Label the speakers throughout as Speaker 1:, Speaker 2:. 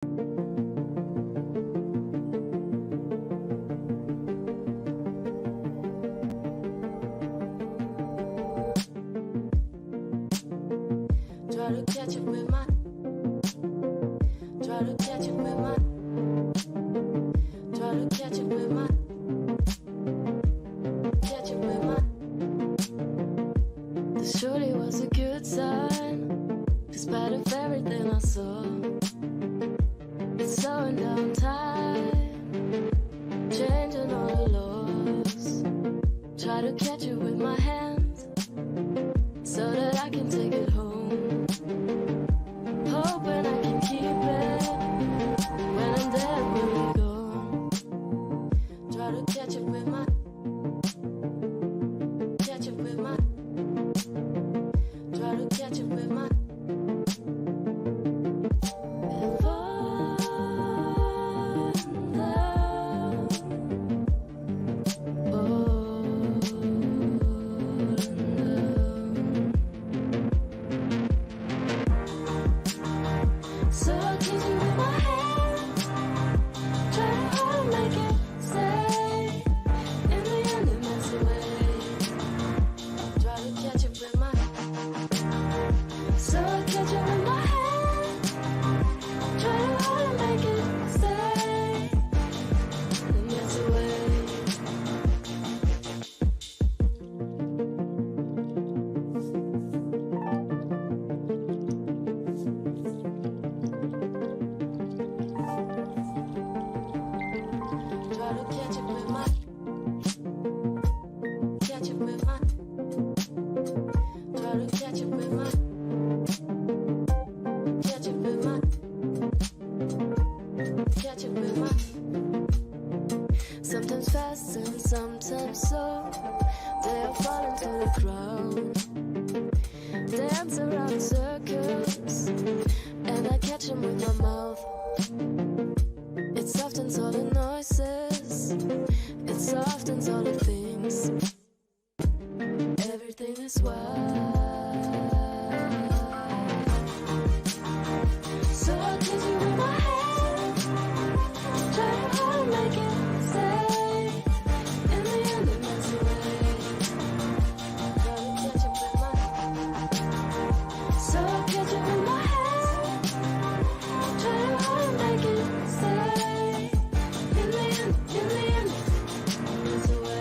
Speaker 1: Try to catch it with my, try to catch it with my, try to catch it with my, catch it with my. The shorty was a good sign, despite of everything I saw. It's slowing down time, changing all the laws. Try to catch it with my hands, so that I can take it home. Hoping I can keep it when I'm dead, when we go. Try to catch it with my, catch it with my, try to catch it with my. If so I tease you with my hands, try to hold and make it stay. In the end it melts away. Try to catch it with my, so I catch it with my hands, try to hold and make it stay. It melts away. Try to catch it with my, catch it with my, try to catch it with my, catch it with my, catch it with my. Sometimes fast and sometimes slow, they'll fall into the ground, dance around circles, and I catch them with my mouth. It softens all the noises, it softens all the things. Everything is wild. So I tease you with my hands, try to hold and make it stay. In the end it melts away. Try to catch it with my, so I catch it with my hands, try to hold and make it stay. In the end it melts away.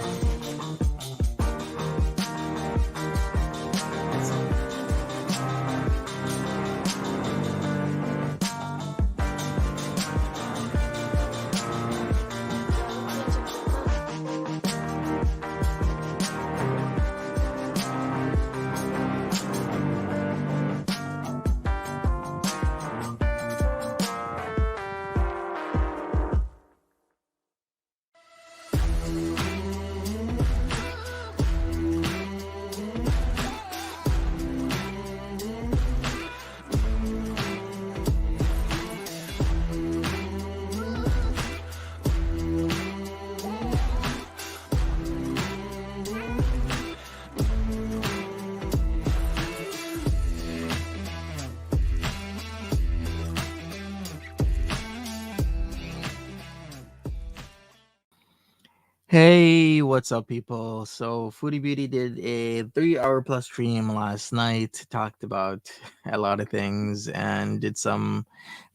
Speaker 2: Hey, what's up, people? So, Foodie Beauty did a 3 hour plus stream last night, talked about a lot of things, and did some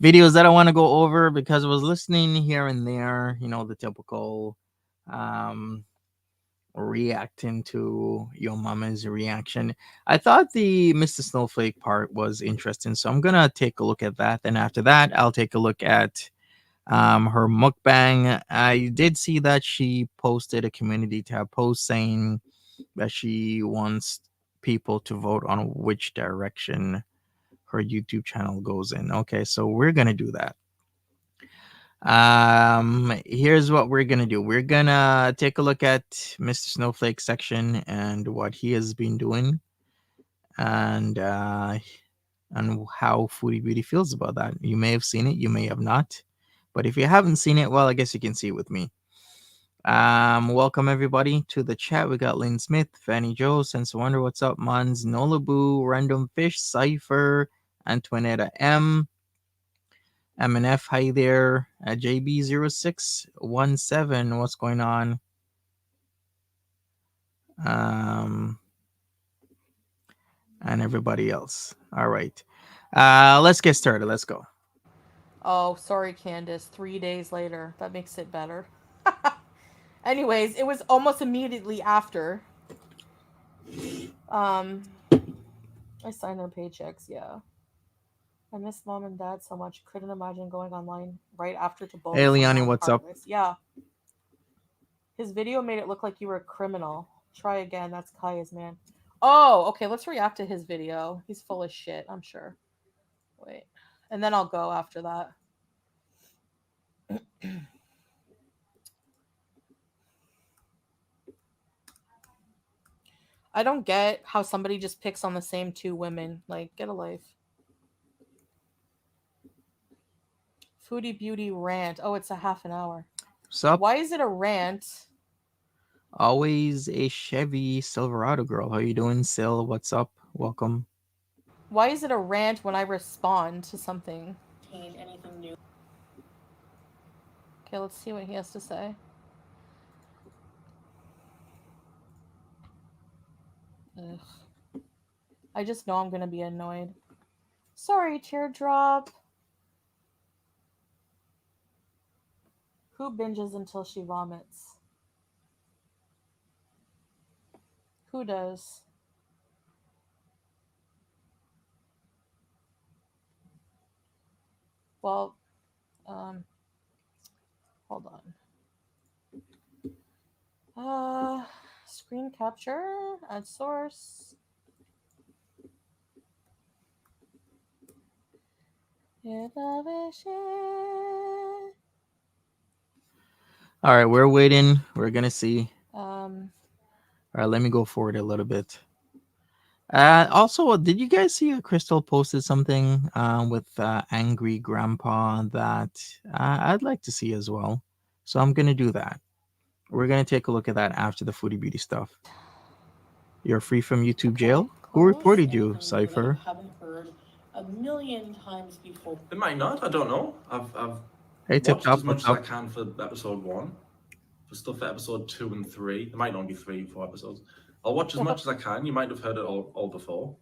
Speaker 2: videos that I want to go over because I was listening here and there, the typical reacting to your mama's reaction. I thought the Mr. Snowflake part was interesting, so I'm gonna take a look at that. Then after that, I'll take a look at her mukbang. I did see that she posted a community tab post saying that she wants people to vote on which direction her YouTube channel goes in. Okay, so we're gonna do that. Here's what we're gonna do. We're gonna take a look at Mr. Snowflake section and what he has been doing, and how Foodie Beauty feels about that. You may have seen it, you may have not. But if you haven't seen it, well, I guess you can see it with me. Welcome everybody to the chat. We got Lynn Smith, Fanny Joe, Sense of Wonder, what's up, Mons, Nola Boo, Random Fish, Cypher, Antoinetta M, MNF, hi there. JB0617, what's going on? Um, and everybody else. All right. Let's get started. Let's go.
Speaker 3: Oh, sorry, Candace. 3 days later. That makes it better. Anyways, it was almost immediately after. Um, I signed their paychecks. Yeah, I miss mom and dad so much. Couldn't imagine going online right after to
Speaker 2: Hey,
Speaker 3: bully
Speaker 2: Leonie,
Speaker 3: someone.
Speaker 2: what's up?
Speaker 3: Heartless. Yeah, his video made it look like you were a criminal. Try again. That's Kaya's man. Oh, okay. Let's react to his video. He's full of shit. I'm sure. Wait, and then I'll go after that. I don't get how somebody just picks on the same two women. Like, get a life. Foodie Beauty rant. Oh, it's a half an hour.
Speaker 2: What's up?
Speaker 3: Why is it a rant?
Speaker 2: Always a Chevy Silverado girl. How you doing, Sil? What's up? Welcome.
Speaker 3: Why is it a rant when I respond to something?
Speaker 4: Anything new?
Speaker 3: Okay, let's see what he has to say. Ugh. I just know I'm gonna be annoyed. Sorry, teardrop. Who binges until she vomits? Who does? Well, hold on. Screen capture, add source.
Speaker 2: All right, we're waiting. We're gonna see.
Speaker 3: Um,
Speaker 2: All right, let me go forward a little bit. Also, did you guys see Crystal posted something with Angry Grandpa that I'd like to see as well? So I'm gonna do that. We're gonna take a look at that after the Foodie Beauty stuff. You're free from YouTube
Speaker 3: okay,
Speaker 2: jail? Who
Speaker 3: close.
Speaker 2: reported you,
Speaker 4: Anything new that you
Speaker 2: Cypher?
Speaker 4: haven't heard a million times before?
Speaker 5: It might not. I don't know. I've
Speaker 2: Hey, Tip
Speaker 5: watched
Speaker 2: Top,
Speaker 5: as
Speaker 2: what's
Speaker 5: much as I
Speaker 2: up?
Speaker 5: can for episode 1. For stuff for episode 2 and 3. There might only be 3, 4 episodes. I'll watch as much as I can. You might have heard it all before.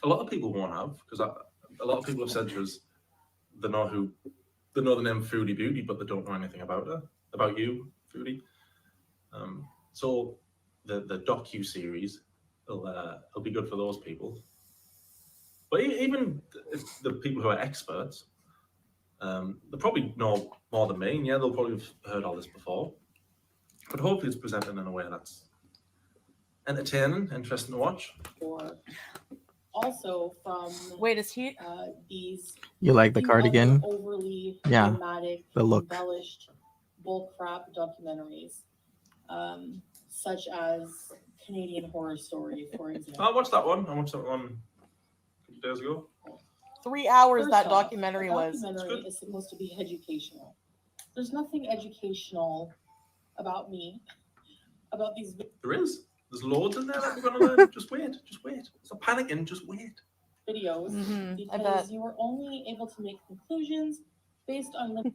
Speaker 5: A lot of people won't have, because a lot of people have said to us they know the name Foodie Beauty, but they don't know anything about her, about you, Foodie. So the docu series will be good for those people. But even if the people who are experts, they probably know more than me, and yeah, they'll probably have heard all this before. But hopefully, it's presented in a way that's entertaining, interesting to watch.
Speaker 4: Or also from
Speaker 3: Wait, is he?
Speaker 4: these
Speaker 2: You like the
Speaker 4: few
Speaker 2: cardigan?
Speaker 4: other overly
Speaker 2: Yeah,
Speaker 4: dramatic,
Speaker 2: the look.
Speaker 4: embellished, bullcrap documentaries, such as Canadian Horror Story, for example.
Speaker 5: I watched that one. I watched that one a couple days ago.
Speaker 3: 3 hours
Speaker 4: First
Speaker 3: that
Speaker 4: off,
Speaker 3: documentary
Speaker 4: the
Speaker 3: was.
Speaker 4: documentary is supposed to be educational. There's nothing educational about me, about these
Speaker 5: There is. There's loads in there that we're going to learn. Just wait. Just wait. Stop panicking. Just wait.
Speaker 4: videos
Speaker 3: I bet.
Speaker 4: because you were only able to make conclusions based on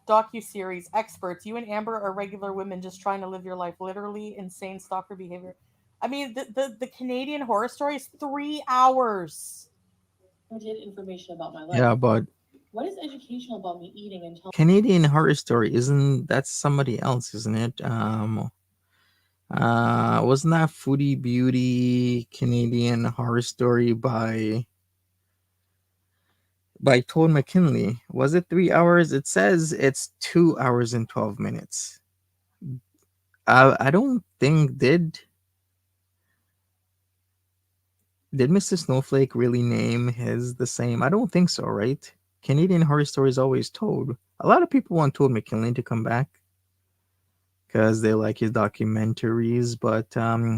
Speaker 3: Docu-series experts. You and Amber are regular women just trying to live your life. Literally insane stalker behavior. I mean, the Canadian Horror Story is 3 hours.
Speaker 4: limited information about my life.
Speaker 2: Yeah, but
Speaker 4: What is educational about me eating and telling?
Speaker 2: Canadian Horror Story isn't that's somebody else, isn't it? Wasn't that Foodie Beauty Canadian Horror Story by Todd McKinley? Was it 3 hours? It says it's 2 hours and 12 minutes. I don't think did Mr. Snowflake really name his the same? I don't think so, right? Canadian Horror Story is always told. A lot of people want Todd McKinley to come back because they like his documentaries, but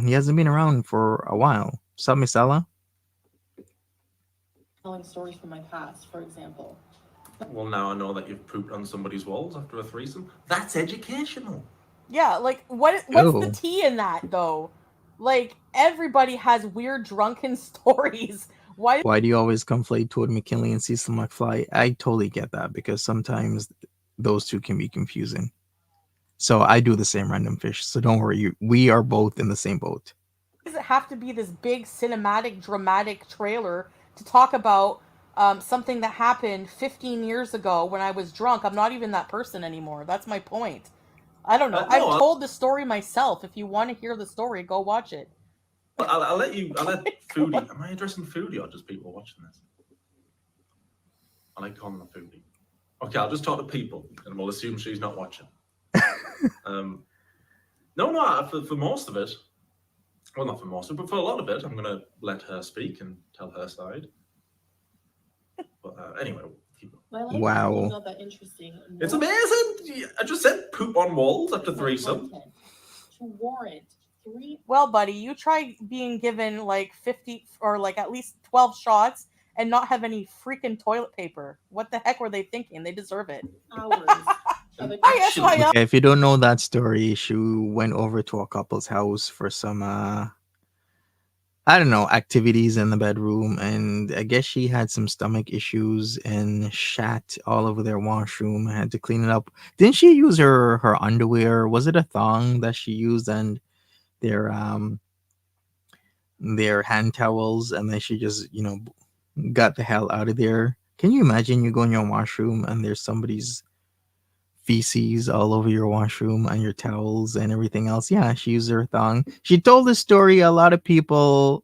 Speaker 2: he hasn't been around for a while. Sup, Miss Ella?
Speaker 4: Telling stories from my past, for example.
Speaker 5: Well, now I know that you've pooped on somebody's walls after a threesome. That's educational.
Speaker 3: Yeah, like what's
Speaker 2: Ew.
Speaker 3: the tea in that though? Like everybody has weird drunken stories Why?
Speaker 2: Why do you always conflate Toad McKinley and Cecil McFly? I totally get that because sometimes those two can be confusing. So I do the same random fish. So don't worry, we are both in the same boat.
Speaker 3: Does it have to be this big cinematic, dramatic trailer to talk about something that happened 15 years ago when I was drunk? I'm not even that person anymore. That's my point. I don't know.
Speaker 5: No,
Speaker 3: I've told the story myself. If you want to hear the story, go watch it.
Speaker 5: I'll let Foodie. Am I addressing Foodie or just people watching this? I like calling them Foodie. Okay, I'll just talk to people and we'll assume she's not watching. No, for most of it, well, not for most of it, but for a lot of it, I'm going to let her speak and tell her side. But anyway, keep going.
Speaker 4: My life
Speaker 2: Wow.
Speaker 4: is not that interesting.
Speaker 5: It's amazing. I just said poop on walls after threesome.
Speaker 4: To warrant 3.
Speaker 3: Well, buddy, you try being given like 50 or like at least 12 shots and not have any freaking toilet paper. What the heck were they thinking? They deserve it.
Speaker 4: hours of
Speaker 5: Actually,
Speaker 3: ISYL.
Speaker 2: If you don't know that story, she went over to a couple's house for some I don't know, activities in the bedroom, and I guess she had some stomach issues and shat all over their washroom. Had to clean it up. Didn't she use her underwear? Was it a thong that she used and their hand towels, and then she just got the hell out of there? Can you imagine you go in your washroom and there's somebody's feces all over your washroom and your towels and everything else? Yeah, she used her thong. She told the story. A lot of people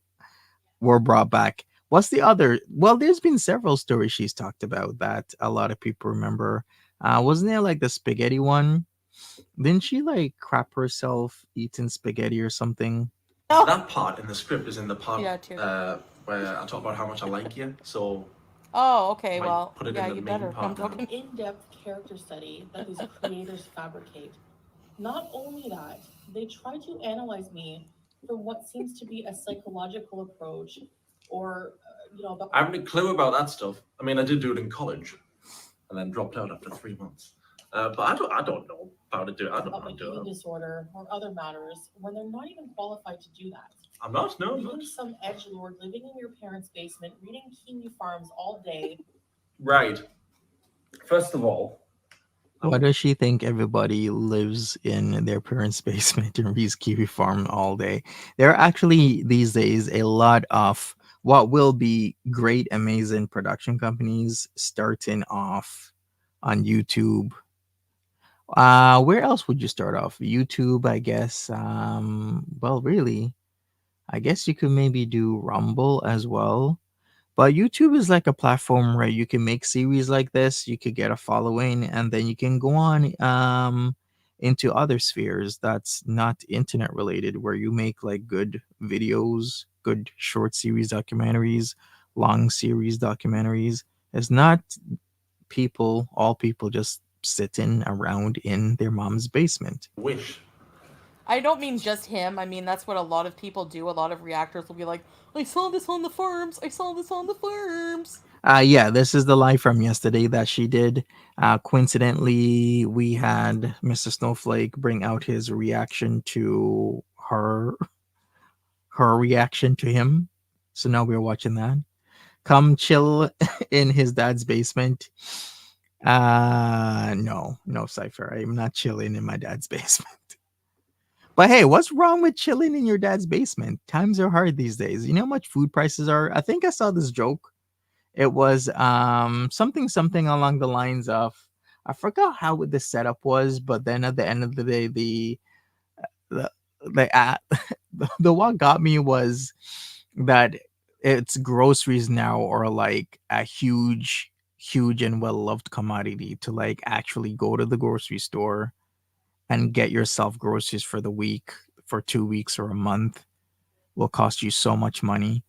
Speaker 2: were brought back. What's the other? Well, there's been several stories she's talked about that a lot of people remember. Wasn't there like the spaghetti one? Didn't she like crap herself eating spaghetti or something?
Speaker 5: That part in the script is in the part
Speaker 3: Yeah, too.
Speaker 5: where I talk about how much I like you. So
Speaker 3: Oh, okay.
Speaker 5: Might
Speaker 3: Well,
Speaker 5: put it in
Speaker 3: yeah,
Speaker 5: the
Speaker 3: you
Speaker 5: main
Speaker 3: better. I'm
Speaker 5: part now.
Speaker 3: joking.
Speaker 4: in-depth character study that these creators fabricate. Not only that, they try to analyze me from what seems to be a psychological approach, or about
Speaker 5: I haven't a clue about that stuff. I mean, I did do it in college, and then dropped out after 3 months. But I don't know how to do it. I don't know
Speaker 4: about
Speaker 5: how
Speaker 4: my
Speaker 5: to do
Speaker 4: eating
Speaker 5: it.
Speaker 4: disorder or other matters when they're not even qualified to do that.
Speaker 5: I'm not. No, I'm
Speaker 4: Being
Speaker 5: not.
Speaker 4: some edgelord living in your parents' basement, reading Kiwi Farms all day.
Speaker 5: Right. First of all,
Speaker 2: Why does she think everybody lives in their parents' basement and reads Kiwi Farm all day? There are actually these days a lot of what will be great, amazing production companies starting off on YouTube. Where else would you start off? YouTube, I guess. Well, really, I guess you could maybe do Rumble as well. But YouTube is like a platform where you can make series like this, you could get a following, and then you can go on into other spheres that's not internet related, where you make like good videos, good short series documentaries, long series documentaries. It's not all people just sitting around in their mom's basement.
Speaker 5: wish.
Speaker 3: I don't mean just him. I mean, that's what a lot of people do. A lot of reactors will be like, I saw this on the farms. I saw this on the farms.
Speaker 2: Yeah, this is the live from yesterday that she did. Coincidentally, we had Mr. Snowflake bring out his reaction to her reaction to him. So now we're watching that. Come chill in his dad's basement. No, Cypher. I'm not chilling in my dad's basement. But hey, what's wrong with chilling in your dad's basement? Times are hard these days. You know how much food prices are? I think I saw this joke. It was something along the lines of, I forgot how the setup was, but then at the end of the day, the the what got me was that its groceries now are like a huge and well loved commodity. To like actually go to the grocery store and get yourself groceries for the week, for 2 weeks or a month, will cost you so much money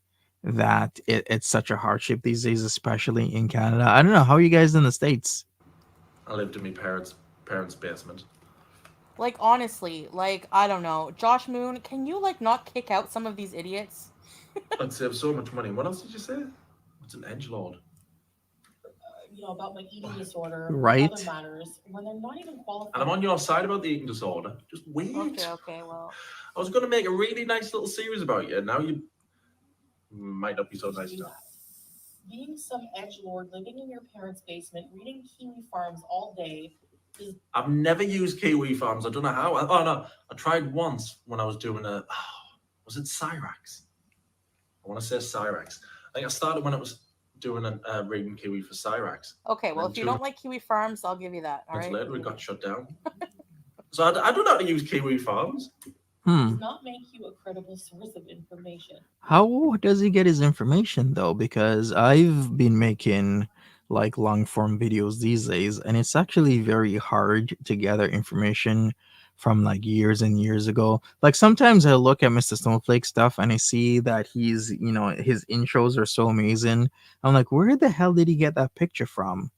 Speaker 2: that it's such a hardship these days, especially in Canada. I don't know, how are you guys in the States?
Speaker 5: I lived in my parents' basement.
Speaker 3: Like, honestly, like, I don't know. Josh Moon, can you, like, not kick out some of these idiots?
Speaker 5: I'd save so much money. What else did you say? What's an edgelord?
Speaker 4: About my eating disorder
Speaker 2: Right.
Speaker 4: or other matters when they're not even qualified.
Speaker 5: And I'm on your side about the eating disorder. Just wait.
Speaker 3: Okay, well.
Speaker 5: I was going to make a really nice little series about you. Now you might not be so nice
Speaker 4: Do
Speaker 5: enough.
Speaker 4: that. Being some edgelord living in your parents' basement, reading Kiwi Farms all day.
Speaker 5: I've never used Kiwi Farms. I don't know how. Oh no, I tried once when I was doing a. Was it Cyrax? I want to say Cyrax. I think I started when it was doing a reading Kiwi for Cyrax.
Speaker 3: Okay, well,
Speaker 5: And
Speaker 3: if you
Speaker 5: two
Speaker 3: don't like Kiwi Farms, I'll give you that. All
Speaker 5: months
Speaker 3: right.
Speaker 5: later, it got shut down. So I don't know how to use Kiwi Farms.
Speaker 4: Does not make you a credible source of information.
Speaker 2: How does he get his information though? Because I've been making like long form videos these days, and it's actually very hard to gather information from like years and years ago. Like sometimes I look at Mr. Snowflake stuff and I see that he's, his intros are so amazing. I'm like, where the hell did he get that picture from?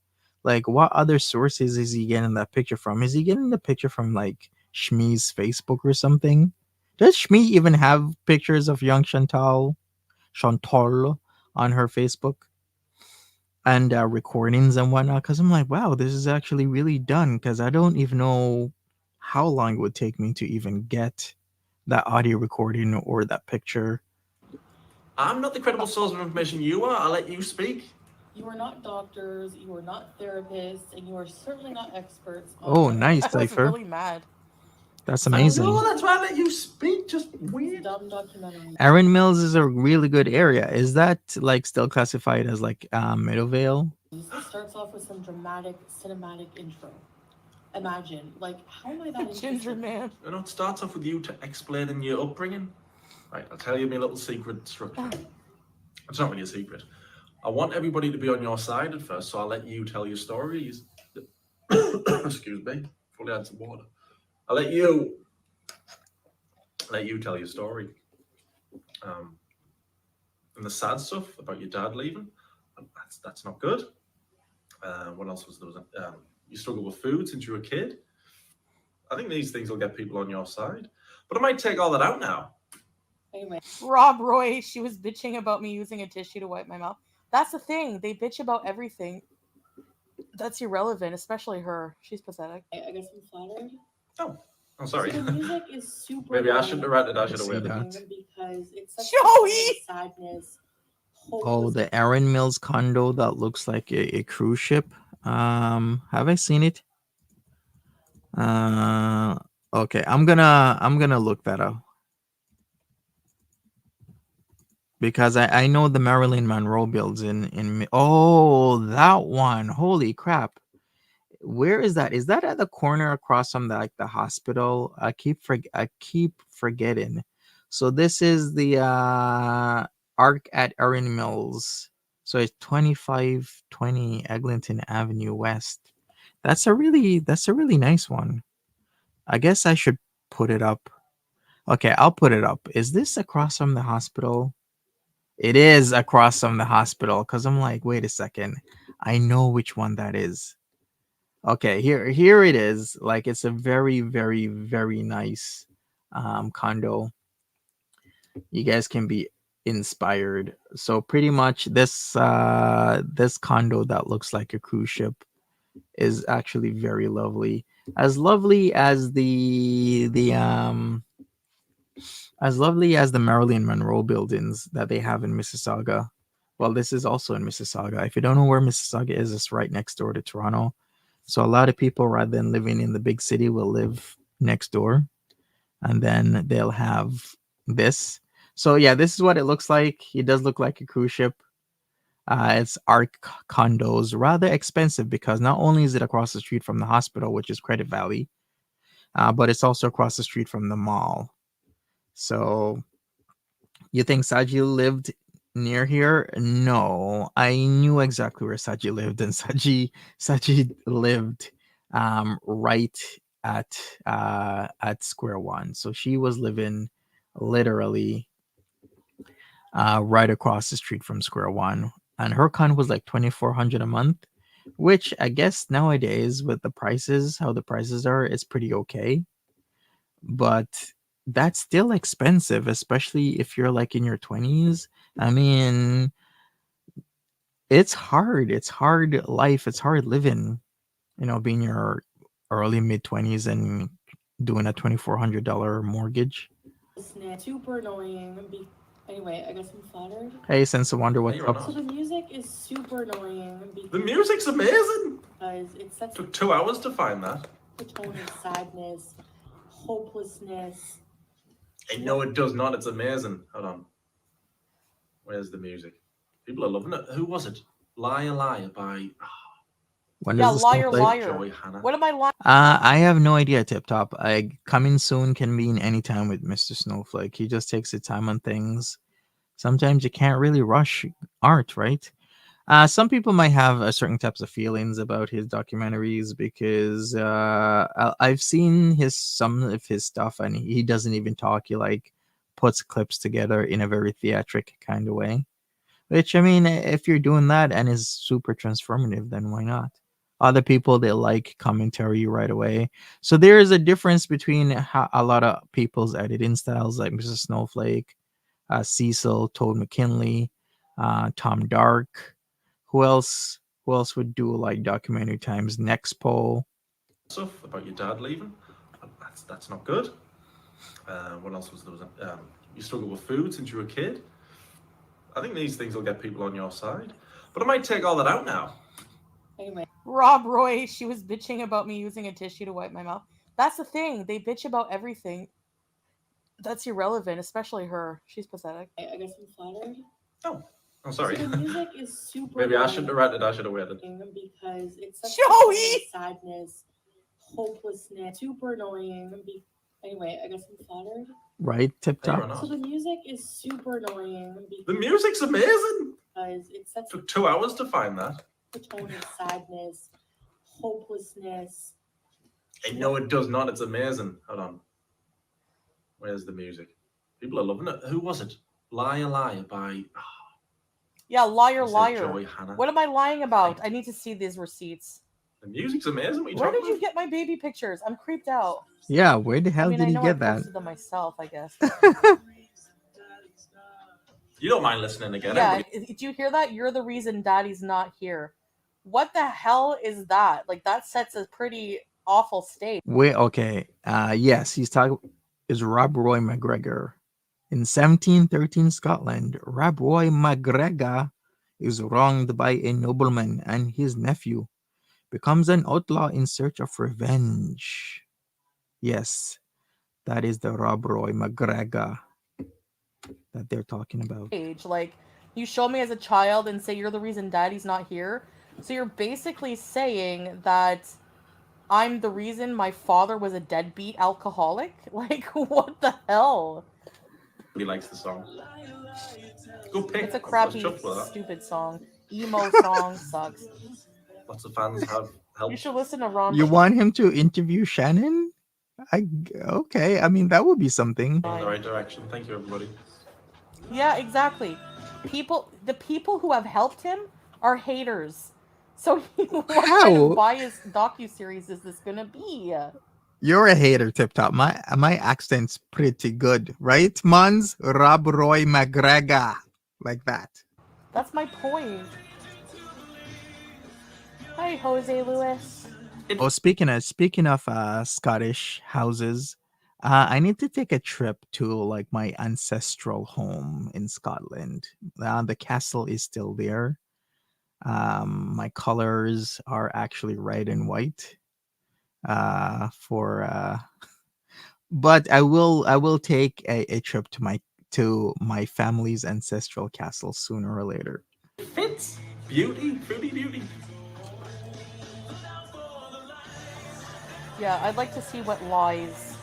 Speaker 2: Like, what other sources is he getting that picture from? Is he getting the picture from like Shmi's Facebook or something? Does Shmi even have pictures of young Chantal on her Facebook and recordings and whatnot? Because I'm like, wow, this is actually really done. Because I don't even know how long it would take me to even get that audio recording or that picture.
Speaker 5: I'm not the credible source of information you are. I'll let you speak.
Speaker 4: You are not doctors, you are not therapists, and you are certainly not experts on.
Speaker 2: Oh, nice,
Speaker 3: I was
Speaker 2: Cypher.
Speaker 3: really mad.
Speaker 2: That's
Speaker 5: I
Speaker 2: amazing.
Speaker 5: know, that's why I let you speak. Just
Speaker 4: It's
Speaker 5: weird.
Speaker 4: dumb documentary.
Speaker 2: Aaron Mills is a really good area. Is that like still classified as like Middlevale?
Speaker 4: Starts off with some dramatic cinematic intro. Imagine, like, how am I that
Speaker 3: Ginger
Speaker 4: interested?
Speaker 3: man.
Speaker 5: You know, it starts off with you explaining your upbringing. Right, I'll tell you my little secret structure. It's not really a secret. I want everybody to be on your side at first, so I'll let you tell your stories. Excuse me, fully had some water. I'll let you tell your story. And the sad stuff about your dad leaving, that's not good. What else was there? You struggle with food since you were a kid. I think these things will get people on your side. But I might take all that out now.
Speaker 4: Anyway,
Speaker 3: Rob Roy, she was bitching about me using a tissue to wipe my mouth. That's the thing. They bitch about everything. That's irrelevant, especially her. She's pathetic.
Speaker 4: I guess I'm flattered.
Speaker 5: Oh, I'm sorry.
Speaker 4: So the music is super.
Speaker 5: Maybe I shouldn't have read it. I should have
Speaker 2: see
Speaker 5: read it.
Speaker 2: that.
Speaker 4: Because it's such
Speaker 3: Joey!
Speaker 4: sadness.
Speaker 2: Oh, the Aaron Mills condo that looks like a cruise ship. Have I seen it? Okay, I'm gonna look that up because I know the Marilyn Monroe builds oh, that one. Holy crap. Where is that? Is that at the corner across from the hospital? I keep forgetting. So this is the Arc at Erin Mills. So it's 2520 Eglinton Avenue West. That's a really nice one. I guess I should put it up. Okay, I'll put it up. Is this across from the hospital? It is across from the hospital because I'm like, wait a second. I know which one that is. Okay, here it is. Like it's a very, very, very nice condo. You guys can be inspired. So pretty much this condo that looks like a cruise ship is actually very lovely. As lovely as the Marilyn Monroe buildings that they have in Mississauga. Well, this is also in Mississauga. If you don't know where Mississauga is, it's right next door to Toronto. So a lot of people, rather than living in the big city, will live next door, and then they'll have this. So yeah, this is what it looks like. It does look like a cruise ship. It's Arc condos, rather expensive because not only is it across the street from the hospital, which is Credit Valley, but it's also across the street from the mall. So you think Saji lived near here? No, I knew exactly where Saji lived, and Saji lived right at Square One. So she was living literally right across the street from Square One, and her con was like 2,400 a month, which I guess nowadays with the prices, how the prices are, it's pretty okay. But that's still expensive, especially if you're like in your 20s. I mean, it's hard. It's hard life. It's hard living, being your early mid 20s and doing a $2,400 mortgage.
Speaker 4: Super annoying. Anyway, I guess I'm flattered.
Speaker 2: Hey, Sense of Wonder, what's
Speaker 5: you're
Speaker 2: up?
Speaker 5: not.
Speaker 4: So the music is super annoying
Speaker 5: The music's amazing.
Speaker 4: because it sets
Speaker 5: Took 2 hours to find that.
Speaker 4: the tone of sadness, hopelessness.
Speaker 5: No, it does not. It's amazing. Hold on. Where's the music? People are loving it. Who was it? Liar Liar by
Speaker 2: When
Speaker 3: Yeah,
Speaker 2: does the
Speaker 3: liar,
Speaker 2: snowflake?
Speaker 3: liar.
Speaker 5: Joy Hannah.
Speaker 3: What am I lying?
Speaker 2: I have no idea, Tip Top. Coming soon can mean anytime with Mr. Snowflake. He just takes his time on things. Sometimes you can't really rush art, right? Some people might have certain types of feelings about his documentaries because I've seen some of his stuff and he doesn't even talk. He like puts clips together in a very theatric kind of way. Which, I mean, if you're doing that and is super transformative, then why not? Other people, they like commentary right away. So there is a difference between a lot of people's editing styles, like Mr. Snowflake, Cecil, Toad McKinley, Tom Dark. Who else? Who else would do like documentary times? Next poll.
Speaker 5: Stuff about your dad leaving. That's not good. What else was there? You struggle with food since you were a kid. I think these things will get people on your side. But I might take all that out now.
Speaker 4: Anyway,
Speaker 3: Rob Roy, she was bitching about me using a tissue to wipe my mouth. That's the thing. They bitch about everything. That's irrelevant, especially her. She's pathetic.
Speaker 4: I guess I'm flattered.
Speaker 5: Oh, I'm sorry.
Speaker 4: So the music is super
Speaker 5: Maybe I
Speaker 4: annoying
Speaker 5: shouldn't have read it. I should have waited.
Speaker 4: because it sets
Speaker 3: Joey!
Speaker 4: the tone of sadness, hopelessness, super annoying. Anyway, I guess I'm flattered.
Speaker 2: Right, Tip
Speaker 5: Hey,
Speaker 2: Top.
Speaker 5: you're not.
Speaker 4: So the music is super annoying
Speaker 5: The music's amazing.
Speaker 4: because it sets
Speaker 5: Took 2 hours to find that.
Speaker 4: the tone of sadness, hopelessness.
Speaker 5: No, it does not. It's amazing. Hold on. Where's the music? People are loving it. Who was it? Liar Liar by
Speaker 3: Yeah, liar,
Speaker 5: Joy
Speaker 3: liar.
Speaker 5: Hannah.
Speaker 3: What am I lying about? I need to see these receipts.
Speaker 5: The music's amazing. What are you
Speaker 3: Where
Speaker 5: talking
Speaker 3: did you
Speaker 5: about?
Speaker 3: get my baby pictures? I'm creeped out.
Speaker 2: Yeah, where the hell
Speaker 3: I mean,
Speaker 2: did
Speaker 3: I
Speaker 2: he
Speaker 3: know
Speaker 2: get
Speaker 3: I
Speaker 2: that?
Speaker 3: posted them myself, I guess.
Speaker 5: You don't mind listening again?
Speaker 3: Yeah, do you hear that? You're the reason Daddy's not here. What the hell is that? Like, that sets a pretty awful state.
Speaker 2: Wait, okay. Yes, he's talking. Is Rob Roy McGregor in 1713 Scotland? Rob Roy McGregor is wronged by a nobleman, and his nephew becomes an outlaw in search of revenge. Yes, that is the Rob Roy McGregor that they're talking about.
Speaker 3: Age. Like, you show me as a child and say you're the reason Daddy's not here. So you're basically saying that I'm the reason my father was a deadbeat alcoholic? Like, what the hell?
Speaker 5: He likes the song. Go pick.
Speaker 3: It's a
Speaker 5: I was
Speaker 3: crappy,
Speaker 5: chuffed with that.
Speaker 3: stupid song. Emo song sucks.
Speaker 5: Lots of fans have
Speaker 3: You
Speaker 5: helped.
Speaker 3: should listen to Ron.
Speaker 2: You want him to interview Shannon? Okay. I mean, that would be something.
Speaker 5: In the right direction. Thank you, everybody.
Speaker 3: Yeah, exactly. The people who have helped him are haters. So what kind
Speaker 2: How?
Speaker 3: of biased docuseries is this gonna be?
Speaker 2: You're a hater, Tip Top. My accent's pretty good, right, Mons? Rob Roy McGregor, like that.
Speaker 3: That's my point. Hi, Jose Luis.
Speaker 2: Oh, speaking of Scottish houses, I need to take a trip to like my ancestral home in Scotland. The castle is still there. My colors are actually red and white. But I will take a trip to my family's ancestral castle sooner or later.
Speaker 5: Fits. Beauty. Foodie Beauty.
Speaker 3: Yeah, I'd like to see what lies.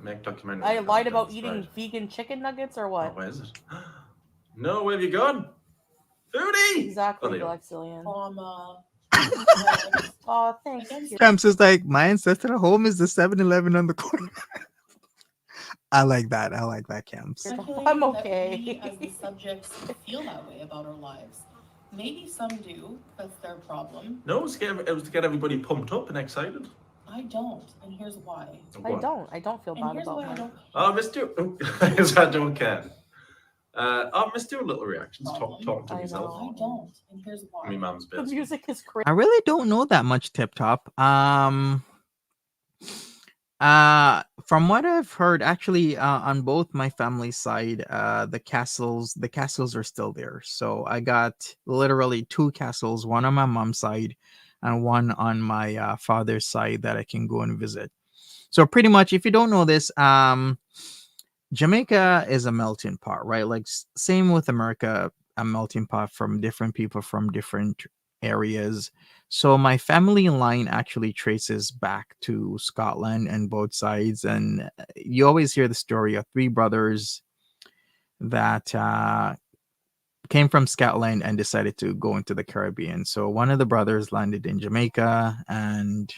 Speaker 5: Make documentary.
Speaker 3: I lied about
Speaker 5: That's
Speaker 3: eating
Speaker 5: right.
Speaker 3: vegan chicken nuggets or
Speaker 5: Oh,
Speaker 3: what?
Speaker 5: where is it? No, where have you gone? Foodie!
Speaker 3: Exactly,
Speaker 5: Oh, there you
Speaker 3: Black Zillion.
Speaker 4: Trauma.
Speaker 3: Oh, thanks.
Speaker 2: Camps is like, my ancestral home is the 7-Eleven on the corner. I like that. Camps.
Speaker 3: I'm okay.
Speaker 4: We, as the subjects, feel that way about our lives. Maybe some do. That's their problem.
Speaker 5: No, it was to get everybody pumped up and excited.
Speaker 4: I don't, and here's why.
Speaker 5: Oh,
Speaker 3: I don't feel
Speaker 4: And
Speaker 3: bad
Speaker 4: here's
Speaker 3: about
Speaker 4: why I
Speaker 3: mine.
Speaker 4: don't.
Speaker 5: Oh, Mr. Because I don't care. Let's do a little reactions. Talk to
Speaker 3: I
Speaker 5: yourself.
Speaker 3: know.
Speaker 4: I don't, and here's why.
Speaker 5: Me mum's
Speaker 3: The
Speaker 5: best.
Speaker 3: music is crazy.
Speaker 2: I really don't know that much Tip Top. From what I've heard, actually, on both my family side, the castles are still there. So I got literally two castles, one on my mom's side, and one on my father's side that I can go and visit. So pretty much, if you don't know this, Jamaica is a melting pot, right? Like same with America, a melting pot from different people from different areas. So my family line actually traces back to Scotland and both sides, and you always hear the story of three brothers that came from Scotland and decided to go into the Caribbean. So one of the brothers landed in Jamaica, and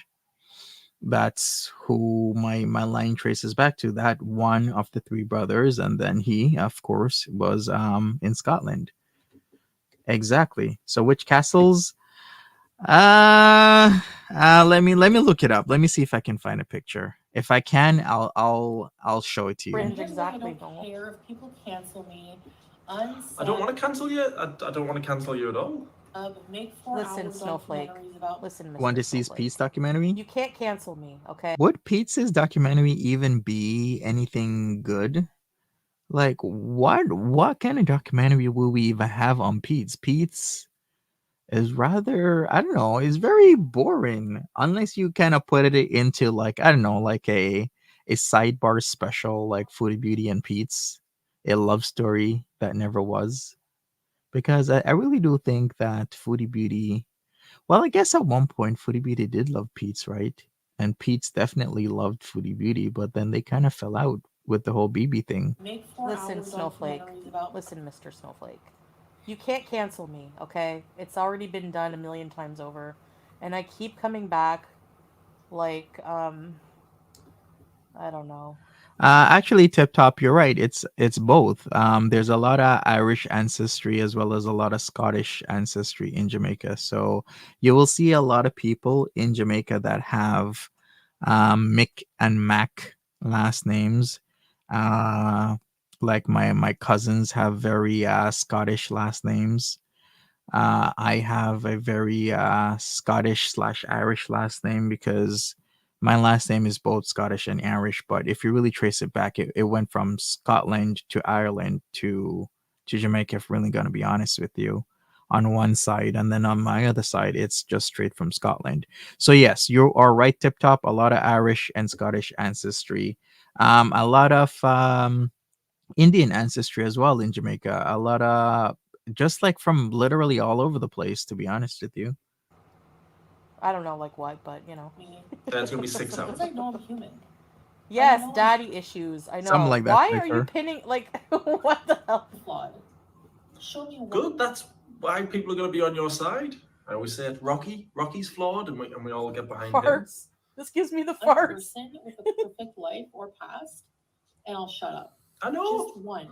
Speaker 2: that's who my line traces back to, that one of the three brothers, and then he of course was in Scotland. Exactly. So which castles? Let me look it up. Let me see if I can find a picture. If I can, I'll show it to you.
Speaker 3: Cringe.
Speaker 4: Here's why I
Speaker 3: Exactly,
Speaker 4: don't
Speaker 3: Noel.
Speaker 4: care if people cancel me,
Speaker 5: I don't want to cancel you. I don't want to cancel you at all.
Speaker 4: Make 4
Speaker 3: Listen,
Speaker 4: hours
Speaker 3: Snowflake.
Speaker 4: documentaries about
Speaker 3: Listen,
Speaker 2: Want
Speaker 3: Mr.
Speaker 2: to see his
Speaker 3: Snowflake.
Speaker 2: Pete's documentary?
Speaker 3: You can't cancel me, okay?
Speaker 2: Would Pete's documentary even be anything good? Like what kind of documentary will we even have on Pete's? Pete's is rather, I don't know, is very boring unless you kind of put it into, like, I don't know, like a sidebar special like Foodie Beauty and Pete's, a love story that never was. Because I really do think that Foodie Beauty, well, I guess at one point Foodie Beauty did love Pete's, right? And Pete's definitely loved Foodie Beauty, but then they kind of fell out with the whole BB thing.
Speaker 4: make 4
Speaker 3: Listen,
Speaker 4: hours
Speaker 3: Snowflake.
Speaker 4: documentaries about
Speaker 3: Listen, Mr. Snowflake. You can't cancel me, okay? It's already been done a million times over. And I keep coming back like I don't know.
Speaker 2: Actually, Tip Top, you're right. It's both. There's a lot of Irish ancestry as well as a lot of Scottish ancestry in Jamaica. So you will see a lot of people in Jamaica that have Mick and Mac last names. Uh, like my cousins have very Scottish last names. I have a very Scottish slash Irish last name because my last name is both Scottish and Irish. But if you really trace it back, it went from Scotland to Ireland to Jamaica. If I'm really gonna be honest with you, on one side, and then on my other side, it's just straight from Scotland. So yes, you are right, Tip Top. A lot of Irish and Scottish ancestry. A lot of Indian ancestry as well in Jamaica. A lot of, just like from literally all over the place, to be honest with you.
Speaker 3: I don't know like what, but you know.
Speaker 4: me
Speaker 5: It's gonna be 6 hours.
Speaker 4: because I know I'm human.
Speaker 3: Yes,
Speaker 4: know I'm
Speaker 3: daddy issues. I
Speaker 2: Something
Speaker 3: know.
Speaker 2: like that,
Speaker 3: Why
Speaker 2: to be
Speaker 3: are you
Speaker 2: fair.
Speaker 3: pinning like what the hell?
Speaker 4: flawed. Show me what
Speaker 5: Good. That's why people are gonna be on your side. I always say it. Rocky's flawed, and we all get behind him.
Speaker 3: Farts. This gives me the
Speaker 4: a
Speaker 3: farts.
Speaker 4: person with a perfect life or past, and I'll shut up.
Speaker 5: I know.
Speaker 4: Just one.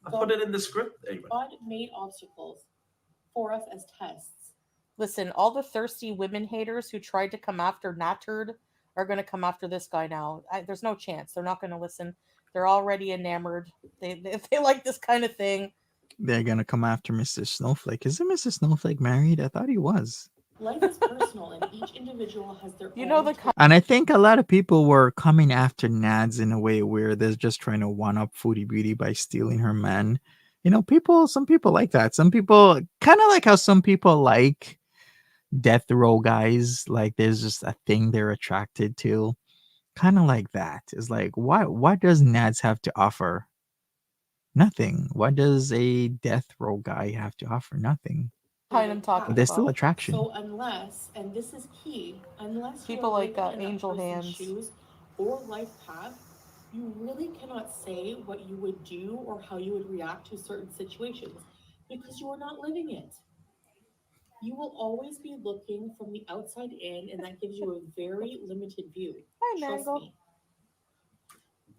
Speaker 5: I put it in the script, Ava.
Speaker 4: God made obstacles for us as tests.
Speaker 3: Listen, all the thirsty women haters who tried to come after Natterd are going to come after this guy now. There's no chance. They're not going to listen. They're already enamored. They like this kind of thing.
Speaker 2: They're gonna come after Mr. Snowflake. Isn't Mr. Snowflake married? I thought he was.
Speaker 4: Life is personal, and each individual has their
Speaker 3: You
Speaker 4: own.
Speaker 3: know the
Speaker 2: And I think a lot of people were coming after Nads in a way where they're just trying to one up Foodie Beauty by stealing her man. You know, some people like that. Some people kind of like how some people like death row guys. Like there's just a thing they're attracted to. Kind of like that. It's like, what does Nads have to offer? Nothing. What does a death row guy have to offer? Nothing.
Speaker 3: kind I'm talking
Speaker 2: There's still
Speaker 3: about.
Speaker 2: attraction.
Speaker 4: So unless, and this is key, unless
Speaker 3: People
Speaker 4: you're
Speaker 3: like,
Speaker 4: living in that
Speaker 3: angel
Speaker 4: person's
Speaker 3: hands.
Speaker 4: shoes or life path, you really cannot say what you would do or how you would react to certain situations because you are not living it. You will always be looking from the outside in, and that gives you a very limited view.
Speaker 3: Hi,
Speaker 4: Trust
Speaker 3: Mango.
Speaker 4: me.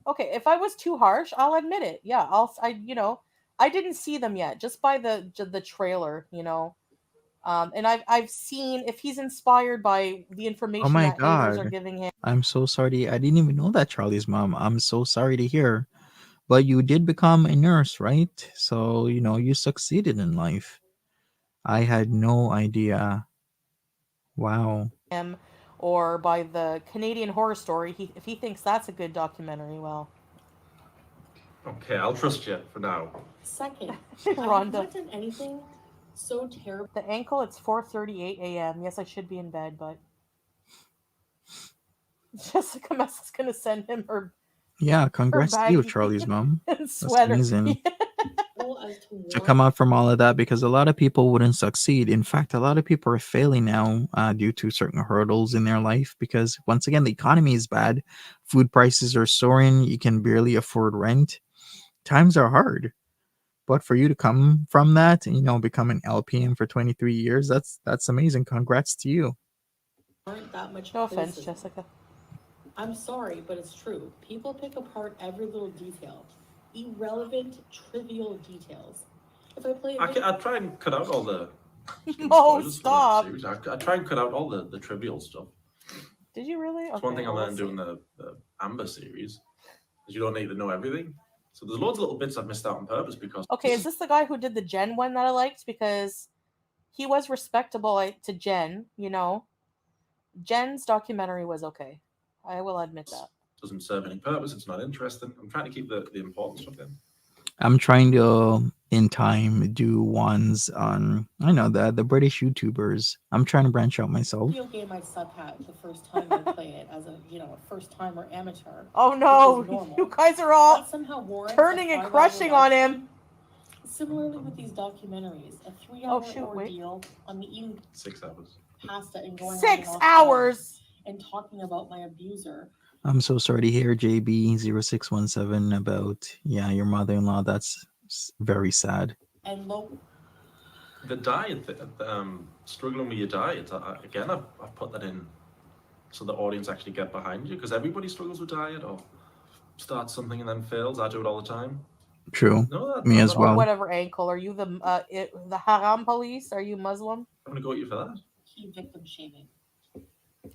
Speaker 3: Okay, if I was too harsh, I'll admit it. Yeah, I didn't see them yet, just by the trailer, and I've seen if he's inspired by the
Speaker 2: Oh
Speaker 3: information
Speaker 2: my
Speaker 3: that haters are
Speaker 2: god.
Speaker 3: giving him.
Speaker 2: I'm so sorry. I didn't even know that Charlie's mom. I'm so sorry to hear. But you did become a nurse, right? So, you succeeded in life. I had no idea. Wow.
Speaker 3: or by the Canadian Horror Story. If he thinks that's a good documentary, well,
Speaker 5: Okay, I'll trust you for now.
Speaker 4: Second, I have
Speaker 3: Rhonda.
Speaker 4: not done anything so terrible.
Speaker 3: The ankle, it's 4:38 a.m. Yes, I should be in bed, but Jessica Mess is gonna send him her
Speaker 2: Yeah, congrats to you,
Speaker 3: baggy
Speaker 2: Charlie's mom.
Speaker 3: and sweater.
Speaker 2: amazing.
Speaker 4: As to
Speaker 2: To
Speaker 4: warrant
Speaker 2: come out from all of that, because a lot of people wouldn't succeed. In fact, a lot of people are failing now due to certain hurdles in their life, because once again, the economy is bad. Food prices are soaring. You can barely afford rent. Times are hard. But for you to come from that and, become an LPN for 23 years, that's amazing. Congrats to you.
Speaker 4: that much
Speaker 3: No offense,
Speaker 4: criticism.
Speaker 3: Jessica.
Speaker 4: I'm sorry, but it's true. People pick apart every little detail. Irrelevant, trivial details. If I play a
Speaker 5: I try and cut out all the.
Speaker 3: Mo,
Speaker 5: spoilers for the
Speaker 3: stop.
Speaker 5: series. I try and cut out all the trivial stuff.
Speaker 3: Did you really?
Speaker 5: It's one thing I learned doing the Amber series is you don't need to know everything. So there's loads of little bits I've missed out on purpose because.
Speaker 3: Okay, is this the guy who did the Jen one that I liked? Because he was respectable to Jen, Jen's documentary was okay. I will admit that.
Speaker 5: Doesn't serve any purpose. It's not interesting. I'm trying to keep the important stuff in.
Speaker 2: I'm trying to, in time, do ones on, I know, the British YouTubers. I'm trying to branch out myself.
Speaker 4: video game I suck at the first time I play it as a first timer amateur.
Speaker 3: Oh no,
Speaker 4: Which is normal.
Speaker 3: you guys are all
Speaker 4: That somehow warrants
Speaker 3: turning
Speaker 4: a
Speaker 3: and
Speaker 4: 5-hour
Speaker 3: crushing on him.
Speaker 4: watch time. Similarly with these documentaries, a 3-hour ordeal on me eating
Speaker 5: 6 hours.
Speaker 4: pasta and going on
Speaker 3: 6
Speaker 4: and off
Speaker 3: hours.
Speaker 4: and talking about my abuser.
Speaker 2: I'm so sorry to hear, JB0617, about, your mother-in-law. That's very sad.
Speaker 4: And
Speaker 5: The diet, struggling with your diet, again, I've put that in so the audience actually get behind you, because everybody struggles with diet or starts something and then fails. I do it all the time.
Speaker 2: True.
Speaker 5: No,
Speaker 2: Me as well.
Speaker 3: Or whatever ankle. Are you the haram police? Are you Muslim?
Speaker 5: I'm going to go at you for that.
Speaker 4: Key victim shaming.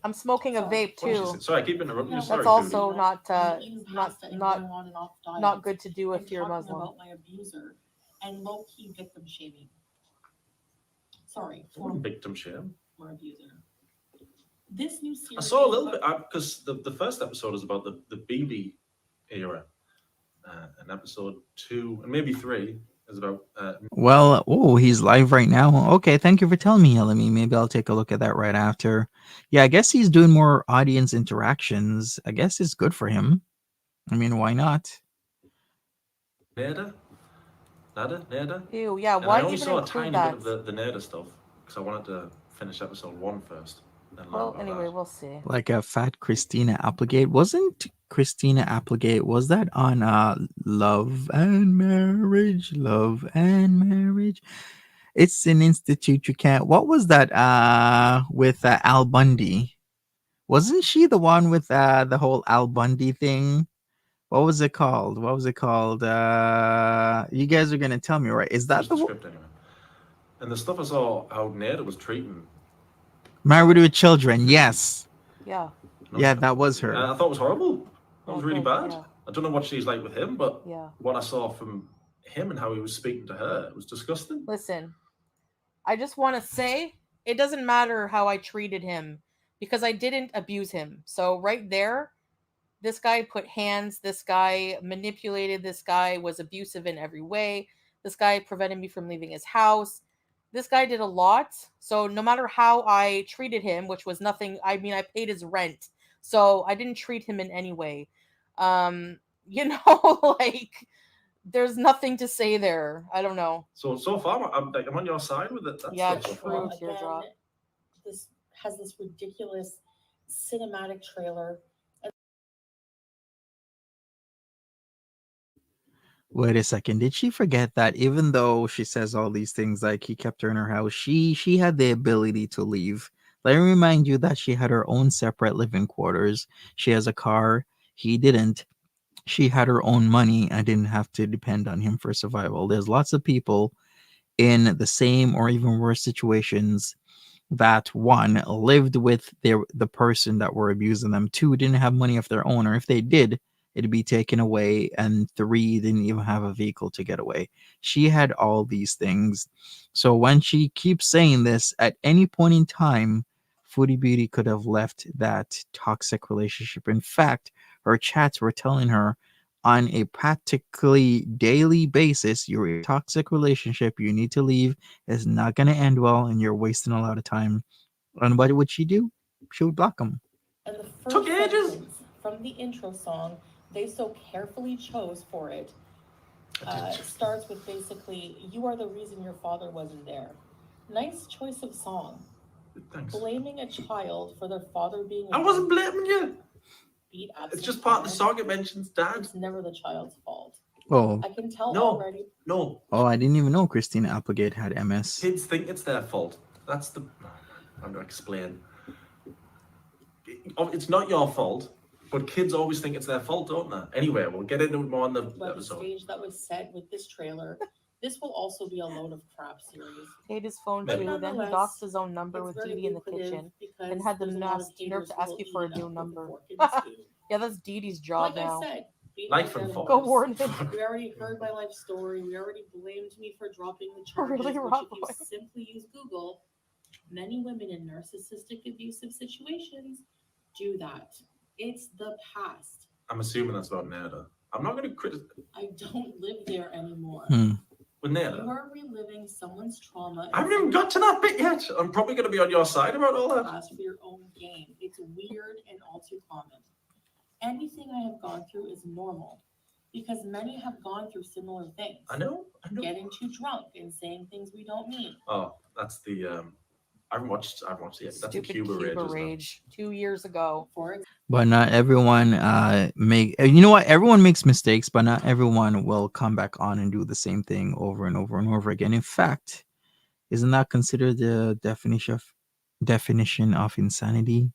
Speaker 3: I'm smoking a vape too.
Speaker 5: Sorry, I keep interrupting you. Sorry,
Speaker 3: That's also
Speaker 5: Foodie.
Speaker 3: not good to do if you're
Speaker 4: talking
Speaker 3: Muslim.
Speaker 4: about my abuser and low-key victim shaming. Sorry,
Speaker 5: I wouldn't victim shame.
Speaker 4: for abuser. This new series.
Speaker 5: I saw a little bit because the first episode is about the BB era, and episode 2 and maybe 3 is about.
Speaker 2: Well, he's live right now. Okay, thank you for telling me, Elemi. Maybe I'll take a look at that right after. Yeah, I guess he's doing more audience interactions. I guess it's good for him. I mean, why not?
Speaker 5: Neda.
Speaker 3: Ew, yeah.
Speaker 5: And
Speaker 3: Why
Speaker 5: I only
Speaker 3: even
Speaker 5: saw a
Speaker 3: include
Speaker 5: tiny
Speaker 3: that?
Speaker 5: bit of the Neda stuff because I wanted to finish episode 1 first. Then learn
Speaker 3: Well,
Speaker 5: about
Speaker 3: anyway,
Speaker 5: that.
Speaker 3: we'll see.
Speaker 2: Like a fat Christina Applegate. Wasn't Christina Applegate, was that on Love and Marriage? Love and Marriage? It's an institute you can't. What was that with Al Bundy? Wasn't she the one with the whole Al Bundy thing? What was it called? You guys are gonna tell me, right? Is that
Speaker 5: Just the script anyway. And the stuff I saw how Neda was treating.
Speaker 2: Married with Children? Yes.
Speaker 3: Yeah.
Speaker 2: Yeah, that was her.
Speaker 5: I thought it was horrible. That was really bad.
Speaker 3: Yeah.
Speaker 5: I don't know what she's like with him, but
Speaker 3: Yeah.
Speaker 5: what I saw from him and how he was speaking to her, it was disgusting.
Speaker 3: Listen, I just want to say it doesn't matter how I treated him because I didn't abuse him. So right there, this guy put hands, this guy manipulated, this guy was abusive in every way. This guy prevented me from leaving his house. This guy did a lot. So no matter how I treated him, which was nothing, I mean, I paid his rent. So I didn't treat him in any way. Like there's nothing to say there. I don't know.
Speaker 5: So far, I'm on your side with it. That's
Speaker 3: Yeah,
Speaker 5: so
Speaker 3: true.
Speaker 5: far.
Speaker 4: Again,
Speaker 3: Teardrop.
Speaker 4: this has this ridiculous cinematic trailer.
Speaker 2: Wait a second. Did she forget that even though she says all these things like he kept her in her house, she had the ability to leave? Let me remind you that she had her own separate living quarters. She has a car. He didn't. She had her own money and didn't have to depend on him for survival. There's lots of people in the same or even worse situations that, one, lived with the person that were abusing them, two, didn't have money of their own, or if they did, it'd be taken away, and three, didn't even have a vehicle to get away. She had all these things. So when she keeps saying this, at any point in time, Foodie Beauty could have left that toxic relationship. In fact, her chats were telling her on a practically daily basis, you're in a toxic relationship, you need to leave, it's not going to end well, and you're wasting a lot of time. And what would she do? She would block him.
Speaker 4: And the
Speaker 5: Took
Speaker 4: first
Speaker 5: ages.
Speaker 4: sentence from the intro song they so carefully chose for it starts with basically, "You are the reason your father wasn't there." Nice choice of song.
Speaker 5: Thanks.
Speaker 4: Blaming a child for their father being
Speaker 5: I wasn't blaming you.
Speaker 4: beat
Speaker 5: It's
Speaker 4: absent
Speaker 5: just part of the
Speaker 4: parent.
Speaker 5: song. It mentions dad.
Speaker 4: It's never the child's fault.
Speaker 2: Oh,
Speaker 4: I can tell
Speaker 5: No.
Speaker 4: already.
Speaker 5: No,
Speaker 2: oh, I didn't even know Christina Applegate had MS.
Speaker 5: kids think it's their fault. That's the. I'm gonna explain. It's not your fault, but kids always think it's their fault, don't they? Anyway, we'll get into it more on the
Speaker 4: By the
Speaker 5: episode.
Speaker 4: stage that was set with this trailer, this will also be a load of crap series.
Speaker 3: Paid his phone
Speaker 5: But
Speaker 3: too. Then he
Speaker 4: nonetheless,
Speaker 3: doxed his own number
Speaker 4: It's
Speaker 3: with
Speaker 4: very
Speaker 3: Dee Dee in the
Speaker 4: lucrative
Speaker 3: kitchen.
Speaker 4: because
Speaker 3: and had the
Speaker 4: there's a lot of
Speaker 3: nerve
Speaker 4: haters
Speaker 3: to
Speaker 4: who
Speaker 3: ask
Speaker 4: will
Speaker 3: you for a
Speaker 4: eat it
Speaker 3: new
Speaker 4: up with
Speaker 3: number.
Speaker 4: the fork in the spoon.
Speaker 3: Yeah, that's Dee Dee's job
Speaker 4: Like
Speaker 3: now.
Speaker 4: I said, beat
Speaker 5: Knife
Speaker 4: my
Speaker 5: and
Speaker 4: dead
Speaker 5: fork.
Speaker 3: Go
Speaker 4: horse.
Speaker 3: warn him.
Speaker 4: We already heard my life story. We already blamed me for dropping the charges.
Speaker 3: Really,
Speaker 4: which,
Speaker 3: Rob
Speaker 4: if you
Speaker 3: Boy?
Speaker 4: simply use Google, many women in narcissistic abusive situations do that. It's the past.
Speaker 5: I'm assuming that's about Nada. I'm not going to criticize
Speaker 4: I don't live there anymore.
Speaker 5: with
Speaker 4: You
Speaker 5: Nada.
Speaker 4: are reliving someone's trauma.
Speaker 5: I haven't even got to that bit yet. I'm probably going to be on your side about all that.
Speaker 4: Past for your own gain. It's weird and all too common. Anything I have gone through is normal because many have gone through similar things.
Speaker 5: I know.
Speaker 4: Getting too drunk and saying things we don't mean.
Speaker 5: Oh, that's the. I haven't watched it. That's the
Speaker 3: Stupid
Speaker 5: Cuba Rage, isn't it?
Speaker 3: Rage. 2 years ago.
Speaker 4: For example,
Speaker 2: But not everyone you know what, everyone makes mistakes, but not everyone will come back on and do the same thing over and over and over again. In fact, isn't that considered the definition of insanity?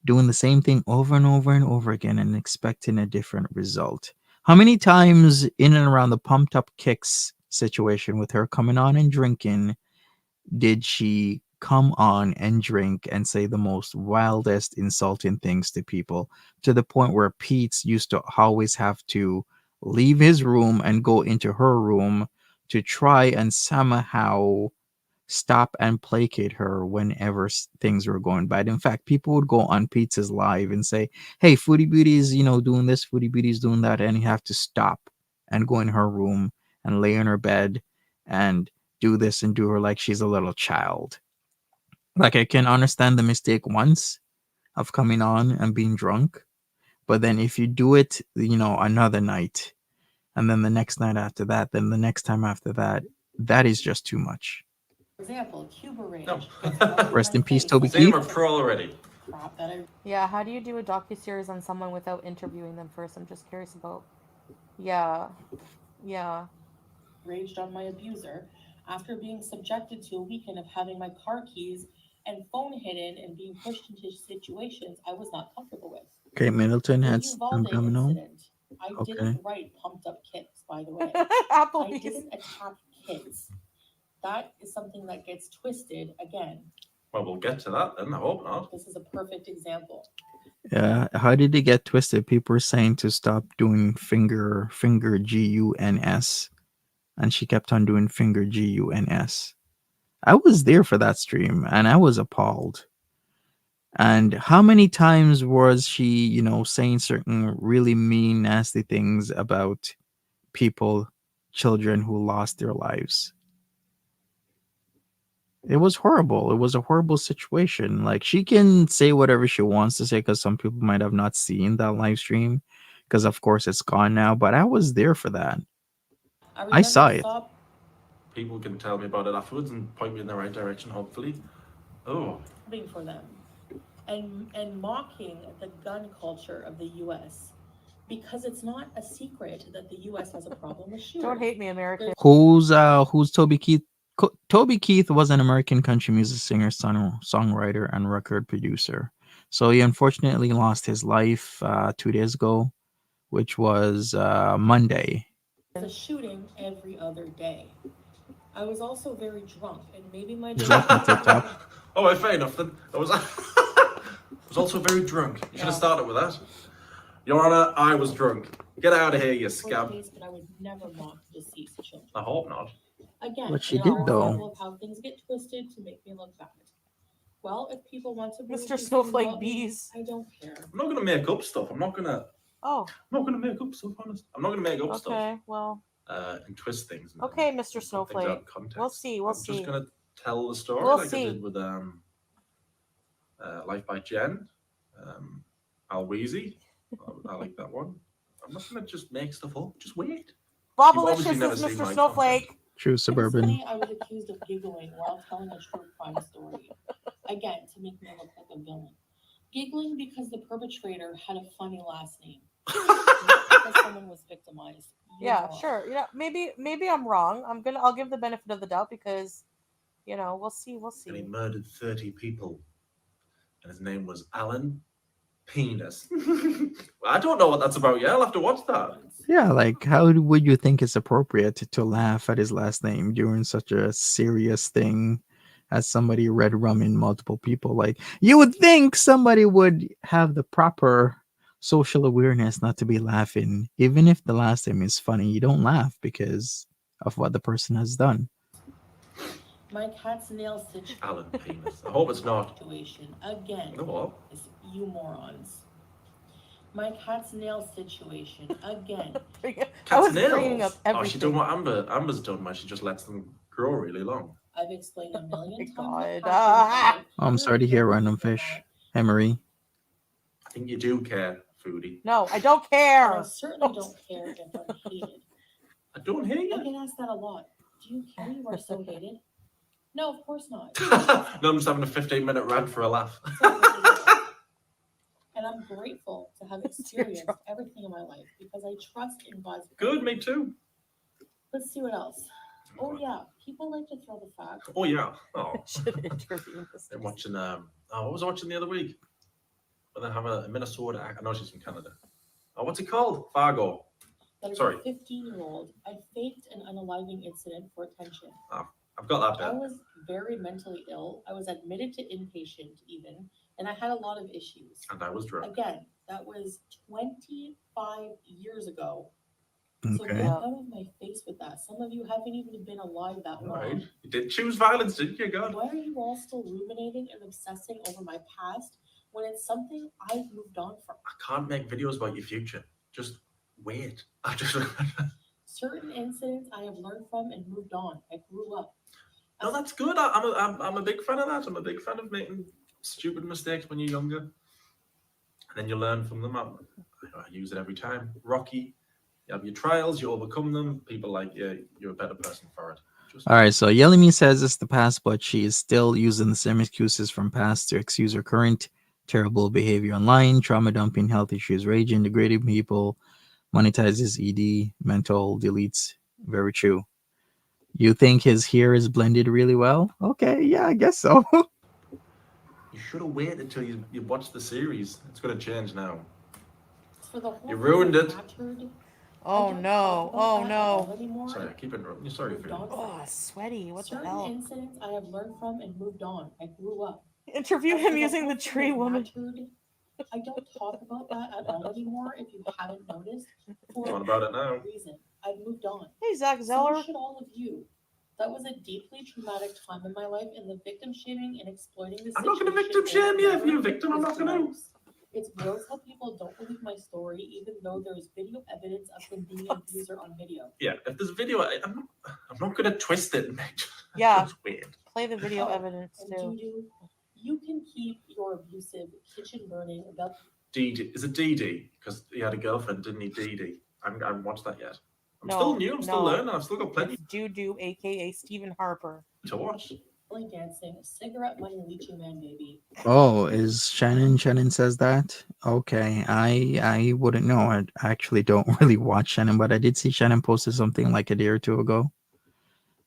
Speaker 2: Doing the same thing over and over and over again and expecting a different result. How many times in and around the pumped up kicks situation with her coming on and drinking did she come on and drink and say the most wildest insulting things to people, to the point where Pete's used to always have to leave his room and go into her room to try and somehow stop and placate her whenever things were going bad. In fact, people would go on Pete's live and say, "Hey, Foodie Beauty is, doing this, Foodie Beauty is doing that," and you have to stop and go in her room and lay in her bed and do this and do her like she's a little child. Like, I can understand the mistake once of coming on and being drunk, but then if you do it, another night, and then the next night after that, then the next time after that, that is just too much.
Speaker 4: Cuba Rage.
Speaker 5: No.
Speaker 2: Rest in peace,
Speaker 4: face.
Speaker 2: Toby
Speaker 5: Saying
Speaker 2: Keith.
Speaker 5: I'm a pro already.
Speaker 4: Crap that I
Speaker 3: Yeah, how do you do a docuseries on someone without interviewing them first? I'm just curious about. Yeah.
Speaker 4: raged on my abuser after being subjected to a weekend of having my car keys and phone hidden and being pushed into situations I was not comfortable with.
Speaker 2: Okay, Middleton
Speaker 4: The
Speaker 2: had
Speaker 4: Uvalde
Speaker 2: domino.
Speaker 4: incident. I
Speaker 2: Okay.
Speaker 4: didn't write pumped up kids, by the way. I
Speaker 3: Applebee's.
Speaker 4: didn't attack kids. That is something that gets twisted again.
Speaker 5: Well, we'll get to that then. I hope not.
Speaker 4: This is a perfect example.
Speaker 2: Yeah, how did it get twisted? People were saying to stop doing finger GUNS, and she kept on doing finger GUNS. I was there for that stream, and I was appalled. And how many times was she, saying certain really mean, nasty things about people, children who lost their lives? It was horrible. It was a horrible situation. Like, she can say whatever she wants to say because some people might have not seen that live stream because, of course, it's gone now. But I was there for that. I saw it.
Speaker 5: People can tell me about it afterwards and point me in the right direction, hopefully. Oh.
Speaker 4: For them and mocking the gun culture of the U.S. because it's not a secret that the U.S. has a problem with shooters.
Speaker 3: Don't hate me, American.
Speaker 2: Who's Toby Keith? Toby Keith was an American country music singer, songwriter, and record producer. So he unfortunately lost his life 2 days ago, which was Monday.
Speaker 4: There's a shooting every other day. I was also very drunk, and maybe my
Speaker 2: Drunk on TikTok.
Speaker 5: Oh, well, fair enough then. I was also very drunk. You should have started with that. Your Honor, I was drunk. Get out of here, you scab.
Speaker 4: But I would never mock deceased children.
Speaker 5: I hope not.
Speaker 4: Again,
Speaker 2: But she
Speaker 4: another
Speaker 2: did, though.
Speaker 4: example of how things get twisted to make me look bad. Well, if people want to believe
Speaker 3: Mr.
Speaker 4: these things
Speaker 3: Snowflake
Speaker 4: about me,
Speaker 3: Bees.
Speaker 4: I don't care.
Speaker 5: I'm not gonna make up stuff. I'm not gonna make up stuff. Honest, I'm not gonna make up stuff.
Speaker 3: Okay, well,
Speaker 5: And twist things. And
Speaker 3: okay,
Speaker 5: and
Speaker 3: Mr.
Speaker 5: put things
Speaker 3: Snowflake.
Speaker 5: out of context.
Speaker 3: We'll see. We'll
Speaker 5: I'm
Speaker 3: see.
Speaker 5: just gonna tell the story
Speaker 3: We'll
Speaker 5: like
Speaker 3: see.
Speaker 5: I did with Life by Jen, Al Weezy. I like that one. I'm not gonna just make stuff up. Just wait.
Speaker 3: Bobalicious
Speaker 5: obviously never
Speaker 3: is
Speaker 5: seen
Speaker 3: Mr.
Speaker 5: my
Speaker 3: Snowflake.
Speaker 2: True suburban.
Speaker 4: Recently, I was accused of giggling while telling a true crime story. Again, to make me look like a villain. Giggling because the perpetrator had a funny last name. Not because someone was victimized. You
Speaker 3: Yeah,
Speaker 4: moron.
Speaker 3: sure. Yeah, maybe I'm wrong. I'll give the benefit of the doubt because, we'll see. We'll
Speaker 5: And he
Speaker 3: see.
Speaker 5: murdered 30 people, and his name was Alan Penis. I don't know what that's about yet. I'll have to watch that.
Speaker 2: Yeah, like how would you think it's appropriate to laugh at his last name during such a serious thing as somebody read rum in multiple people? Like you would think somebody would have the proper social awareness not to be laughing, even if the last name is funny. You don't laugh because of what the person has done.
Speaker 4: My cat's nail situation.
Speaker 5: Alan Penis. I hope it's not.
Speaker 4: Again.
Speaker 5: You know what?
Speaker 4: Is you morons. My cat's nail situation. Again.
Speaker 3: I
Speaker 5: Cat's
Speaker 3: was bringing
Speaker 5: nails.
Speaker 3: up
Speaker 5: Oh,
Speaker 3: everything.
Speaker 5: she's doing what Amber's done, where she just lets them grow really long.
Speaker 4: I've explained a million
Speaker 3: Oh my
Speaker 4: times.
Speaker 3: God.
Speaker 2: Oh, I'm sorry to hear random fish. Hey, Marie.
Speaker 5: I think you do care, Foodie.
Speaker 3: No, I don't
Speaker 4: And I
Speaker 3: care.
Speaker 4: certainly don't care if I'm hated.
Speaker 5: I don't hear
Speaker 4: I
Speaker 5: you.
Speaker 4: get asked that a lot. Do you care you are so hated? No, of course not.
Speaker 5: No, I'm just having a 15-minute rant for a laugh.
Speaker 4: And I'm grateful to have experienced everything in my life because I trust in God's
Speaker 5: Good, me too.
Speaker 4: Let's see what else. Oh yeah, people like to throw the fact.
Speaker 5: Oh yeah. Oh,
Speaker 3: Should interview this.
Speaker 5: I'm watching. What was I watching the other week? When they have a Minnesota. I know she's from Canada. Oh, what's it called? Fargo.
Speaker 4: That as
Speaker 5: Sorry.
Speaker 4: a 15-year-old, I faked an unaliving incident for attention.
Speaker 5: I've got that
Speaker 4: I
Speaker 5: bit.
Speaker 4: was very mentally ill. I was admitted to inpatient even, and I had a lot of issues.
Speaker 5: And I was drunk.
Speaker 4: Again, that was 25 years ago. So
Speaker 2: Okay.
Speaker 4: get out of my face with that. Some of you haven't even been alive that
Speaker 5: All
Speaker 4: long.
Speaker 5: right. You did choose violence, didn't you? God.
Speaker 4: Why are you all still ruminating and obsessing over my past when it's something I've moved on from?
Speaker 5: I can't make videos about your future. Just wait. I just.
Speaker 4: Certain incidents I have learned from and moved on. I grew up.
Speaker 5: No, that's good. I'm a big fan of that. I'm a big fan of making stupid mistakes when you're younger, and then you learn from them. I use it every time. Rocky, you have your trials, you overcome them. People like you, you're a better person for it. Just
Speaker 2: All right, so Yelimi says it's the past, but she is still using the same excuses from past to excuse her current terrible behavior online, trauma dumping, health issues, raging, degrading people, monetizes ED, mental deletes. Very true. You think his hair is blended really well? Okay, yeah, I guess so.
Speaker 5: you should have waited until you watched the series. It's going to change now.
Speaker 4: For the whole
Speaker 5: You ruined
Speaker 4: thing
Speaker 5: it.
Speaker 4: mattered.
Speaker 3: Oh
Speaker 4: I don't
Speaker 3: no.
Speaker 4: talk about
Speaker 3: Oh
Speaker 4: that at
Speaker 3: no.
Speaker 4: all anymore.
Speaker 5: Sorry, I keep interrupting you. Sorry for you.
Speaker 3: Oh, sweaty. What the
Speaker 4: Certain
Speaker 3: hell?
Speaker 4: incidents I have learned from and moved on. I grew up.
Speaker 3: Interview
Speaker 4: As for
Speaker 3: him using the
Speaker 4: whole thing
Speaker 3: tree
Speaker 4: that
Speaker 3: woman.
Speaker 4: mattered, I don't talk about that at all anymore. If you haven't noticed, for
Speaker 5: What about it now?
Speaker 4: a reason, I've moved on.
Speaker 3: Hey, Zach
Speaker 4: So
Speaker 3: Zeller.
Speaker 4: should all of you. That was a deeply traumatic time in my life, and the victim shaming and exploiting the
Speaker 5: I'm not going to
Speaker 4: situation
Speaker 5: victim shame you. If
Speaker 4: over
Speaker 5: you're a victim, I'm
Speaker 4: is
Speaker 5: not going to.
Speaker 4: gross. It's gross how people don't believe my story, even though there's video evidence of him being an abuser on video.
Speaker 5: Yeah, if there's a video, I'm not going to twist it and make
Speaker 3: Yeah.
Speaker 5: Just wait.
Speaker 3: Play the video
Speaker 4: Oh,
Speaker 3: evidence
Speaker 4: And
Speaker 3: too.
Speaker 4: Juju, you can keep your abusive kitchen burning about
Speaker 5: DD. Is it DD? Because he had a girlfriend, didn't he? DD. I haven't watched that yet. I'm
Speaker 3: No,
Speaker 5: still new. I'm still
Speaker 3: no.
Speaker 5: learning. I've still got plenty
Speaker 3: It's Juju, aka Stephen Harper.
Speaker 5: to watch.
Speaker 4: belly dancing, cigarette money leeching man, baby.
Speaker 2: Oh, is Shannon? Shannon says that. Okay, I wouldn't know. I actually don't really watch Shannon, but I did see Shannon posted something like a day or two ago.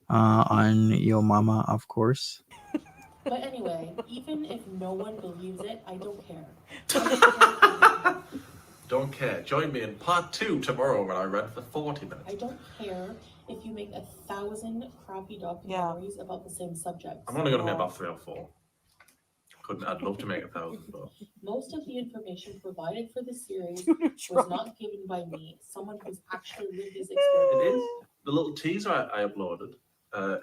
Speaker 2: On Yo Mama, of course.
Speaker 4: But anyway, even if no one believes it, I don't care.
Speaker 5: Don't care. Join me in part 2 tomorrow when I read for 40 minutes.
Speaker 4: I don't care if you make 1,000 crappy documentaries about the same subject.
Speaker 5: I'm only going to make about 3 or 4. I'd love to make 1,000, but
Speaker 4: Most of the information provided for the series
Speaker 3: Juju
Speaker 4: was
Speaker 3: Trump.
Speaker 4: not given by me, someone who's actually lived these
Speaker 5: it
Speaker 4: experiences.
Speaker 5: is. The little teaser I uploaded,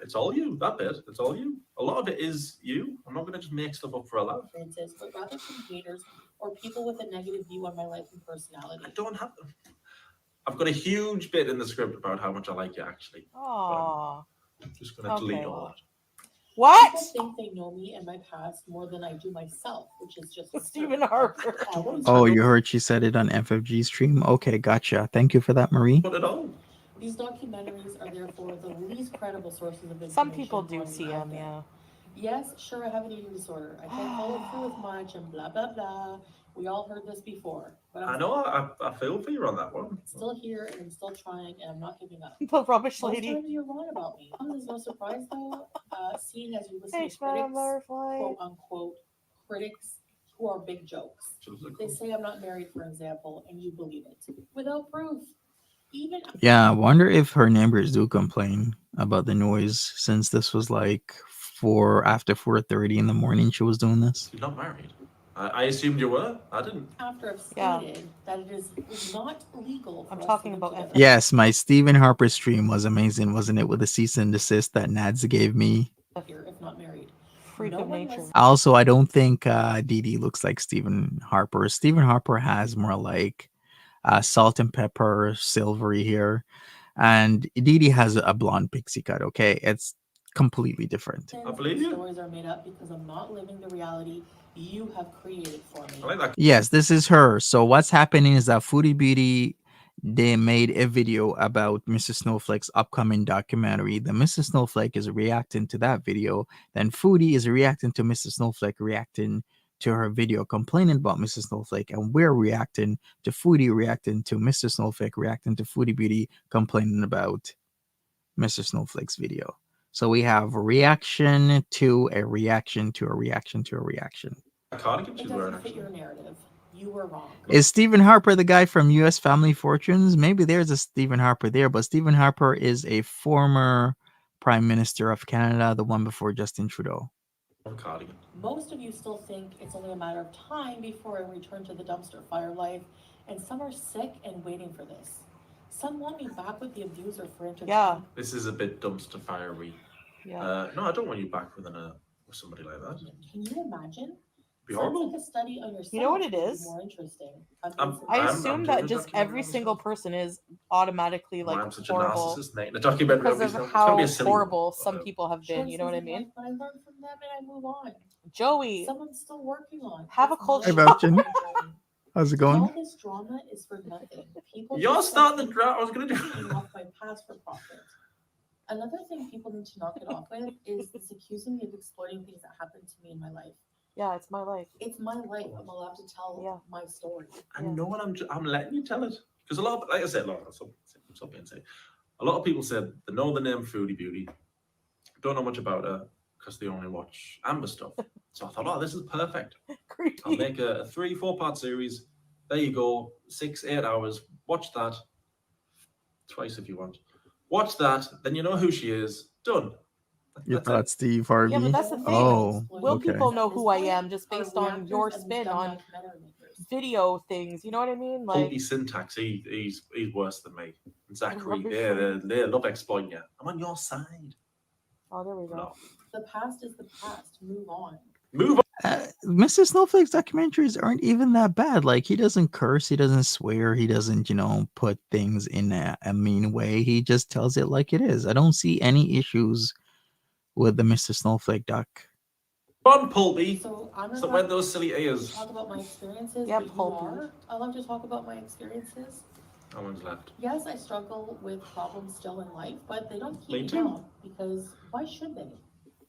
Speaker 5: It's all you. That bit. It's all you. A lot of it is you. I'm not gonna just make stuff up for a laugh.
Speaker 4: Experiences, but rather from haters or people with a negative view on my life and personality.
Speaker 5: I don't have. I've got a huge bit in the script about how much I like you, actually.
Speaker 3: Aww.
Speaker 5: I'm just gonna delete
Speaker 3: Okay,
Speaker 5: all
Speaker 3: well.
Speaker 5: that.
Speaker 3: What?
Speaker 4: People think they know me and my past more than I do myself, which is just
Speaker 3: Stephen
Speaker 4: absurd.
Speaker 3: Harper.
Speaker 2: Oh, you heard she said it on FFG stream? Okay, gotcha. Thank you for that, Marie.
Speaker 5: Put it all.
Speaker 4: These documentaries are therefore the least credible sources of information.
Speaker 3: Some people do
Speaker 4: on
Speaker 3: see
Speaker 4: me out
Speaker 3: him,
Speaker 4: there.
Speaker 3: yeah.
Speaker 4: Yes, sure, I have an eating disorder. I can't follow through with much and blah, blah, blah. We all heard this before. But
Speaker 5: I know. I feel for you on that one.
Speaker 4: I'm still here and I'm still trying and I'm not giving up.
Speaker 3: The rubbish
Speaker 4: Most
Speaker 3: lady.
Speaker 4: times you're wrong about me. There's no surprise though, seeing as you listen
Speaker 3: Hey,
Speaker 4: to critics,
Speaker 3: butterfly.
Speaker 4: quote unquote, critics who are big jokes. They say I'm not married, for example, and you believe it without proof. Even
Speaker 2: Yeah, I wonder if her neighbors do complain about the noise since this was like after 4:30 in the morning she was doing this.
Speaker 5: You're not married. I assumed you were. I didn't.
Speaker 4: after I've
Speaker 3: Yeah.
Speaker 4: stated that it is not legal. For
Speaker 3: I'm
Speaker 4: us
Speaker 3: talking
Speaker 4: to live
Speaker 3: about
Speaker 4: together.
Speaker 2: Yes, my Stephen Harper stream was amazing, wasn't it? With the cease and desist that Nads gave me.
Speaker 4: Here, if not married.
Speaker 3: Freak
Speaker 4: No
Speaker 3: of
Speaker 4: one
Speaker 3: nature.
Speaker 4: listens.
Speaker 2: Also, I don't think Dee Dee looks like Stephen Harper. Stephen Harper has more like salt and pepper, silvery hair, and Dee Dee has a blonde pixie cut. Okay, it's completely different.
Speaker 5: I believe you.
Speaker 4: Stories are made up because I'm not living the reality you have created for me.
Speaker 5: I like that.
Speaker 2: Yes, this is her. So what's happening is that Foodie Beauty, they made a video about Mr. Snowflake's upcoming documentary. Then Mr. Snowflake is reacting to that video. Then Foodie is reacting to Mr. Snowflake reacting to her video complaining about Mr. Snowflake. And we're reacting to Foodie reacting to Mr. Snowflake reacting to Foodie Beauty complaining about Mr. Snowflake's video. So we have a reaction to a reaction to a reaction to a reaction.
Speaker 5: Cardigan
Speaker 4: It
Speaker 5: she's wearing
Speaker 4: doesn't fit your
Speaker 5: actually.
Speaker 4: narrative. You were wrong.
Speaker 2: Is Stephen Harper the guy from U.S. Family Fortunes? Maybe there's a Stephen Harper there, but Stephen Harper is a former Prime Minister of Canada, the one before Justin Trudeau.
Speaker 5: Cardigan.
Speaker 4: Most of you still think it's only a matter of time before I return to the dumpster fire life, and some are sick and waiting for this. Some want me back with the abuser for entertainment.
Speaker 3: Yeah.
Speaker 5: This is a bit dumpster fiery.
Speaker 3: Yeah.
Speaker 5: No, I don't want you back with somebody like that.
Speaker 4: Can you imagine?
Speaker 5: Be
Speaker 4: Sounds
Speaker 5: horrible.
Speaker 4: like a study on yourself.
Speaker 3: You know what it
Speaker 4: would be
Speaker 3: is?
Speaker 4: More interesting.
Speaker 3: I
Speaker 5: I'm
Speaker 3: assume
Speaker 5: doing
Speaker 3: that
Speaker 5: a
Speaker 3: just
Speaker 5: documentary
Speaker 3: every
Speaker 5: on
Speaker 3: single
Speaker 5: myself.
Speaker 3: person is automatically
Speaker 5: Why
Speaker 3: like
Speaker 5: I'm such a
Speaker 3: horrible
Speaker 5: narcissist, mate. In a documentary
Speaker 3: because
Speaker 5: on
Speaker 3: of
Speaker 5: myself. It's gonna
Speaker 3: how
Speaker 5: be a silly one,
Speaker 3: horrible
Speaker 5: but,
Speaker 3: some people have been. You know what I
Speaker 4: Choices in
Speaker 3: mean?
Speaker 4: life, but I learn from them and I move on.
Speaker 3: Joey,
Speaker 4: Some I'm still working on.
Speaker 3: Have a
Speaker 4: It's
Speaker 3: culture
Speaker 2: Hey,
Speaker 4: my
Speaker 2: Babchin.
Speaker 4: journey.
Speaker 2: How's it
Speaker 4: All
Speaker 2: going?
Speaker 4: this drama is for nothing. People
Speaker 5: You're
Speaker 4: just
Speaker 5: starting the
Speaker 4: like
Speaker 5: drought. I was gonna do.
Speaker 4: paying off my past for profit. Another thing people need to knock it off with is this accusing me of exploiting things that happened to me in my life.
Speaker 3: yeah, it's my life.
Speaker 4: It's my life. I'm allowed to tell
Speaker 3: Yeah.
Speaker 4: my story.
Speaker 5: I
Speaker 3: Yeah.
Speaker 5: know, and I'm letting you tell it because a lot of, like I said, stop being silly. A lot of people said they know the name Foodie Beauty, don't know much about her because they only watch Amber stuff. So I thought, oh, this is perfect. I'll
Speaker 3: Creepy.
Speaker 5: make a 3-4 part series. There you go, 6-8 hours. Watch that twice if you want. Watch that, then you know who she is. Done.
Speaker 2: You
Speaker 5: That's
Speaker 2: thought
Speaker 5: it.
Speaker 2: Steve Harvey?
Speaker 3: Yeah, but that's the thing.
Speaker 2: Oh,
Speaker 3: Will
Speaker 2: okay.
Speaker 3: people know who I am just based on your
Speaker 4: Reactors and
Speaker 3: spin
Speaker 4: dumb
Speaker 3: on
Speaker 4: documentary makers.
Speaker 3: video things? You know what I mean? Like,
Speaker 5: Pulpy syntax. He's worse than me. And Zachary,
Speaker 3: Rubbish.
Speaker 5: they love exploiting you. I'm on your side.
Speaker 3: oh, there we go.
Speaker 5: No.
Speaker 4: The past is the past. Move on.
Speaker 5: Move on.
Speaker 2: Mr. Snowflake's documentaries aren't even that bad. Like, he doesn't curse, he doesn't swear, he doesn't, put things in a mean way. He just tells it like it is. I don't see any issues with the Mr. Snowflake doc.
Speaker 5: Come on, Pulpy.
Speaker 4: So I'm
Speaker 5: Stop
Speaker 4: not
Speaker 5: wearing those silly ears.
Speaker 4: talk about my experiences,
Speaker 3: Yeah,
Speaker 4: but you
Speaker 3: Pulpy.
Speaker 4: are. I love to talk about my experiences.
Speaker 5: How long's left?
Speaker 4: Yes, I struggle with problems still in life, but they don't keep
Speaker 5: Me
Speaker 4: me
Speaker 5: too.
Speaker 4: down because why should they?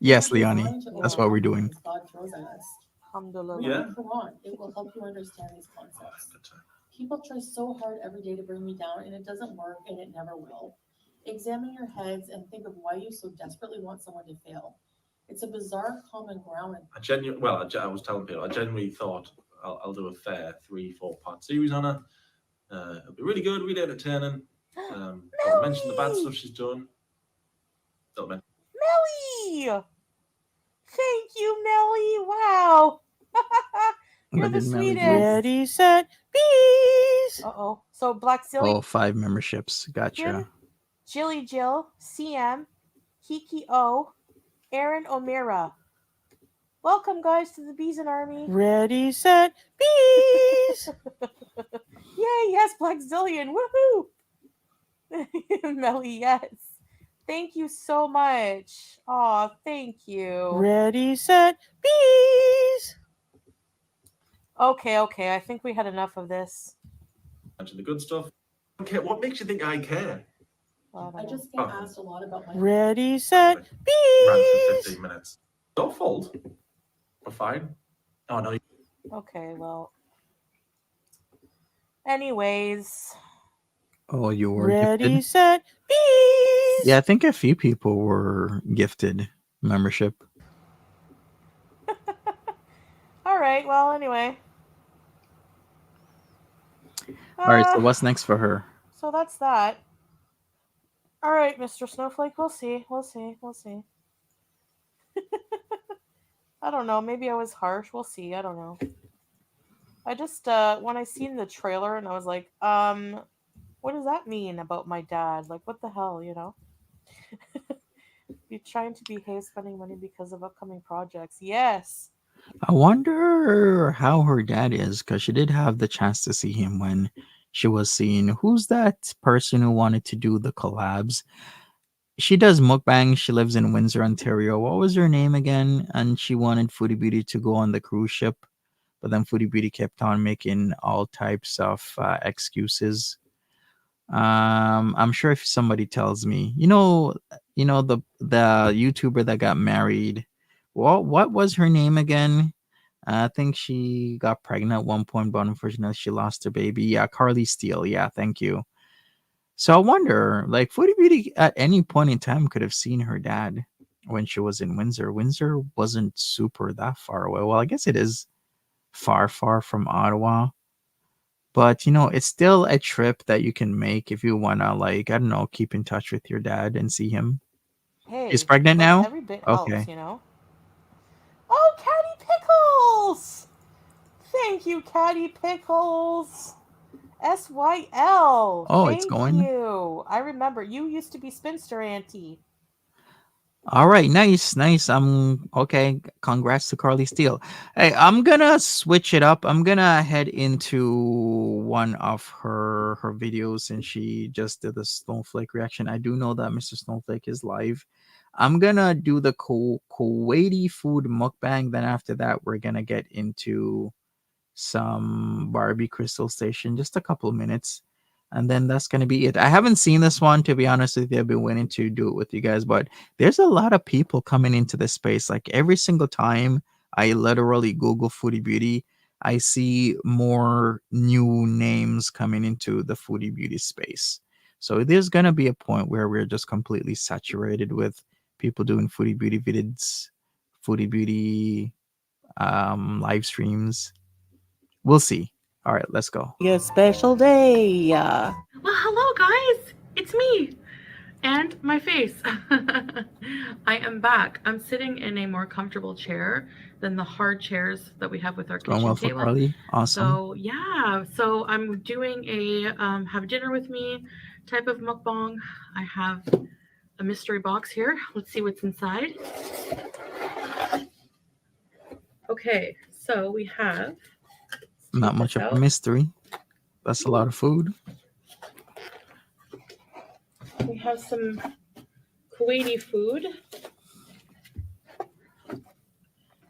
Speaker 2: Yes,
Speaker 4: We're
Speaker 2: Leonie.
Speaker 4: designed to
Speaker 2: That's
Speaker 4: overcome
Speaker 2: what we're doing.
Speaker 4: things God throws at us.
Speaker 3: Alhamdulillah.
Speaker 4: Read
Speaker 5: Yeah.
Speaker 4: the Quran. It will help you understand these concepts. People try so hard every day to bring me down, and it doesn't work, and it never will. Examine your heads and think of why you so desperately want someone to fail. It's a bizarre common ground.
Speaker 5: I was telling people, I genuinely thought I'll do a fair 3-4 part series on her. It'll be really good, really entertaining. I'll mention the bad stuff she's done. Don't mention.
Speaker 3: Melly! Thank you, Melly. Wow. You're
Speaker 2: What
Speaker 3: the
Speaker 2: did Melly do?
Speaker 3: sweetest.
Speaker 6: Ready, set, bees.
Speaker 3: Uh-oh. So Black Silly,
Speaker 2: Oh, 5 memberships. Gotcha.
Speaker 3: Jilly Jill, CM, Kiki O, Aaron O'Meara. Welcome, guys, to the Beeson Army.
Speaker 6: Ready, set, bees.
Speaker 3: Yay, yes, Black Zillion. Woohoo! Melly, yes. Thank you so much. Aw, thank you.
Speaker 6: Ready, set, bees.
Speaker 3: Okay, I think we had enough of this.
Speaker 5: Mention the good stuff. Okay, what makes you think I care?
Speaker 3: Well, I
Speaker 4: I
Speaker 3: don't know.
Speaker 4: just get asked a lot about my
Speaker 6: Ready, set,
Speaker 5: Ran for
Speaker 6: bees.
Speaker 5: 15 minutes. Your fault. We're fine. Oh no.
Speaker 3: Okay, well. Anyways.
Speaker 2: Oh, you were
Speaker 6: Ready,
Speaker 2: gifted?
Speaker 6: set, bees.
Speaker 2: Yeah, I think a few people were gifted membership.
Speaker 3: All right, well, anyway.
Speaker 2: All right, so what's next for her?
Speaker 3: So that's that. All right, Mr. Snowflake, we'll see. I don't know. Maybe I was harsh. We'll see. I don't know. I just when I seen the trailer and I was like, what does that mean about my dad? Like, what the hell, you know? You're trying to behave, spending money because of upcoming projects. Yes.
Speaker 2: I wonder how her dad is, because she did have the chance to see him when she was seeing who's that person who wanted to do the collabs. She does mukbang. She lives in Windsor, Ontario. What was her name again? And she wanted Foodie Beauty to go on the cruise ship, but then Foodie Beauty kept on making all types of excuses. I'm sure if somebody tells me, the YouTuber that got married, what was her name again? I think she got pregnant at one point, but unfortunately she lost her baby. Yeah, Carly Steele. Yeah, thank you. So I wonder, like, Foodie Beauty at any point in time could have seen her dad when she was in Windsor. Windsor wasn't super that far away. Well, I guess it is far from Ottawa. But it's still a trip that you can make if you wanna, like, I don't know, keep in touch with your dad and see him.
Speaker 3: Hey.
Speaker 2: He's pregnant
Speaker 3: like,
Speaker 2: now?
Speaker 3: Every bit
Speaker 2: Okay.
Speaker 3: helps, you know? Oh, Caddy Pickles! Thank you, Caddy Pickles! SYL.
Speaker 2: Oh,
Speaker 3: Thank
Speaker 2: it's going?
Speaker 3: you. I remember. You used to be Spinster Auntie.
Speaker 2: All right, nice. Okay. Congrats to Carly Steele. Hey, I'm gonna switch it up. I'm gonna head into one of her videos since she just did the Snowflake reaction. I do know that Mr. Snowflake is live. I'm gonna do the Kuwaiti food mukbang. Then after that, we're gonna get into some Barbie Crystal Station, just a couple of minutes. And then that's going to be it. I haven't seen this one, to be honest with you. I've been waiting to do it with you guys, but there's a lot of people coming into this space. Like every single time I literally Google Foodie Beauty, I see more new names coming into the Foodie Beauty space. So there's going to be a point where we're just completely saturated with people doing Foodie Beauty vids, Foodie Beauty live streams. We'll see. All right, let's go.
Speaker 6: A special day.
Speaker 7: Well, hello guys, it's me and my face. I am back. I'm sitting in a more comfortable chair than the hard chairs that we have with our
Speaker 2: Going
Speaker 7: kitchen
Speaker 2: well for
Speaker 7: table.
Speaker 2: Carly. Awesome.
Speaker 7: So yeah, so I'm doing a have dinner with me type of mukbang. I have a mystery box here. Let's see what's inside. Okay, so we have
Speaker 2: Not much of a mystery. That's a lot of food.
Speaker 7: We have some Kuwaiti food.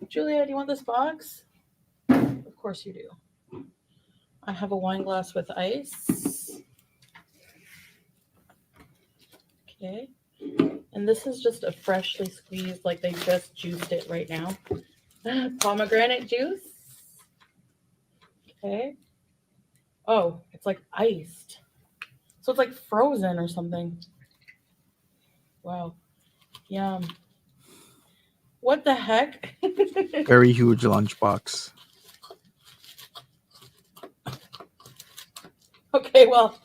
Speaker 7: Julia, do you want this box? Of course you do. I have a wine glass with ice. Okay. And this is just a freshly squeezed, like they just juiced it right now. Pomegranate juice. Okay. Oh, it's like iced. So it's like frozen or something. Wow. Yum. What the heck?
Speaker 2: Very huge lunchbox.
Speaker 7: Okay, well.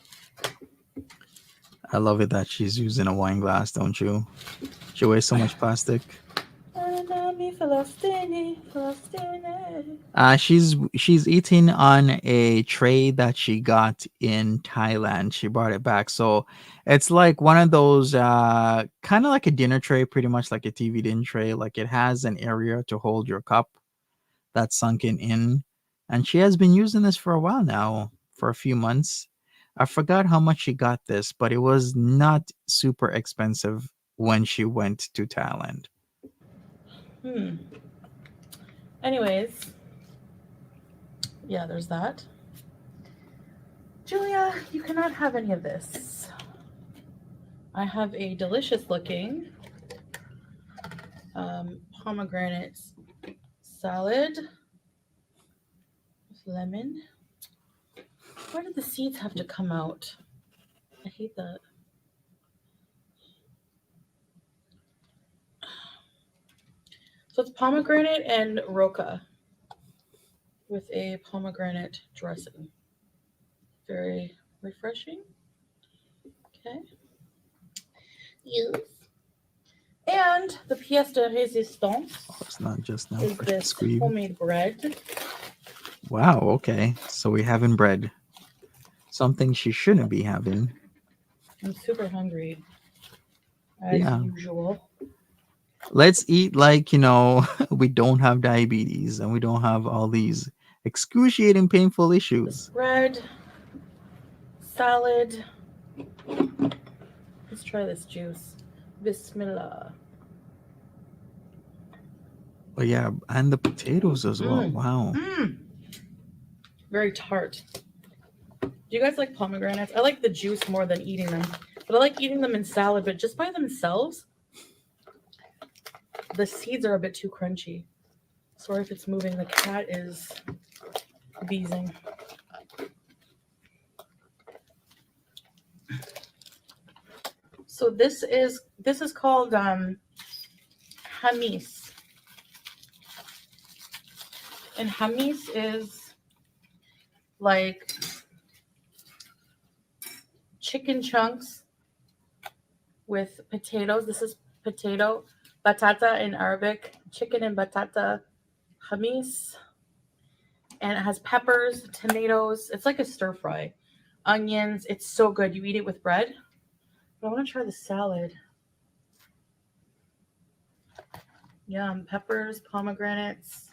Speaker 2: I love it that she's using a wine glass, don't you? She wastes so much plastic.
Speaker 7: And me for
Speaker 3: lost in it, lost in it.
Speaker 2: She's eating on a tray that she got in Thailand. She brought it back. So it's like one of those kind of like a dinner tray, pretty much like a TV dinner tray. Like it has an area to hold your cup that's sunken in. And she has been using this for a while now, for a few months. I forgot how much she got this, but it was not super expensive when she went to Thailand.
Speaker 3: Anyways, yeah, there's that. Julia, you cannot have any of this. I have a delicious looking pomegranate salad with lemon. Why did the seeds have to come out? I hate that. So it's pomegranate and roca with a pomegranate dressing. Very refreshing. Okay. Yes. And the pièce de résistance
Speaker 2: Oh, it's not just now
Speaker 3: is
Speaker 2: for
Speaker 3: this
Speaker 2: squeeze.
Speaker 3: homemade bread.
Speaker 2: Wow, okay. So we're having bread. Something she shouldn't be having.
Speaker 3: I'm super hungry, as
Speaker 2: Yeah.
Speaker 3: usual.
Speaker 2: Let's eat like, we don't have diabetes and we don't have all these excruciating painful issues.
Speaker 3: Bread, salad. Let's try this juice. Bismillah.
Speaker 2: Oh yeah, and the potatoes as well. Wow.
Speaker 3: Very tart. Do you guys like pomegranates? I like the juice more than eating them. But I like eating them in salad, but just by themselves, the seeds are a bit too crunchy. Sorry if it's moving. The cat is beezing. So this is called hamis. And hamis is like chicken chunks with potatoes. This is potato, batata in Arabic, chicken and batata hamis. And it has peppers, tomatoes. It's like a stir fry. Onions. It's so good. You eat it with bread. But I want to try the salad. Yum. Peppers, pomegranates.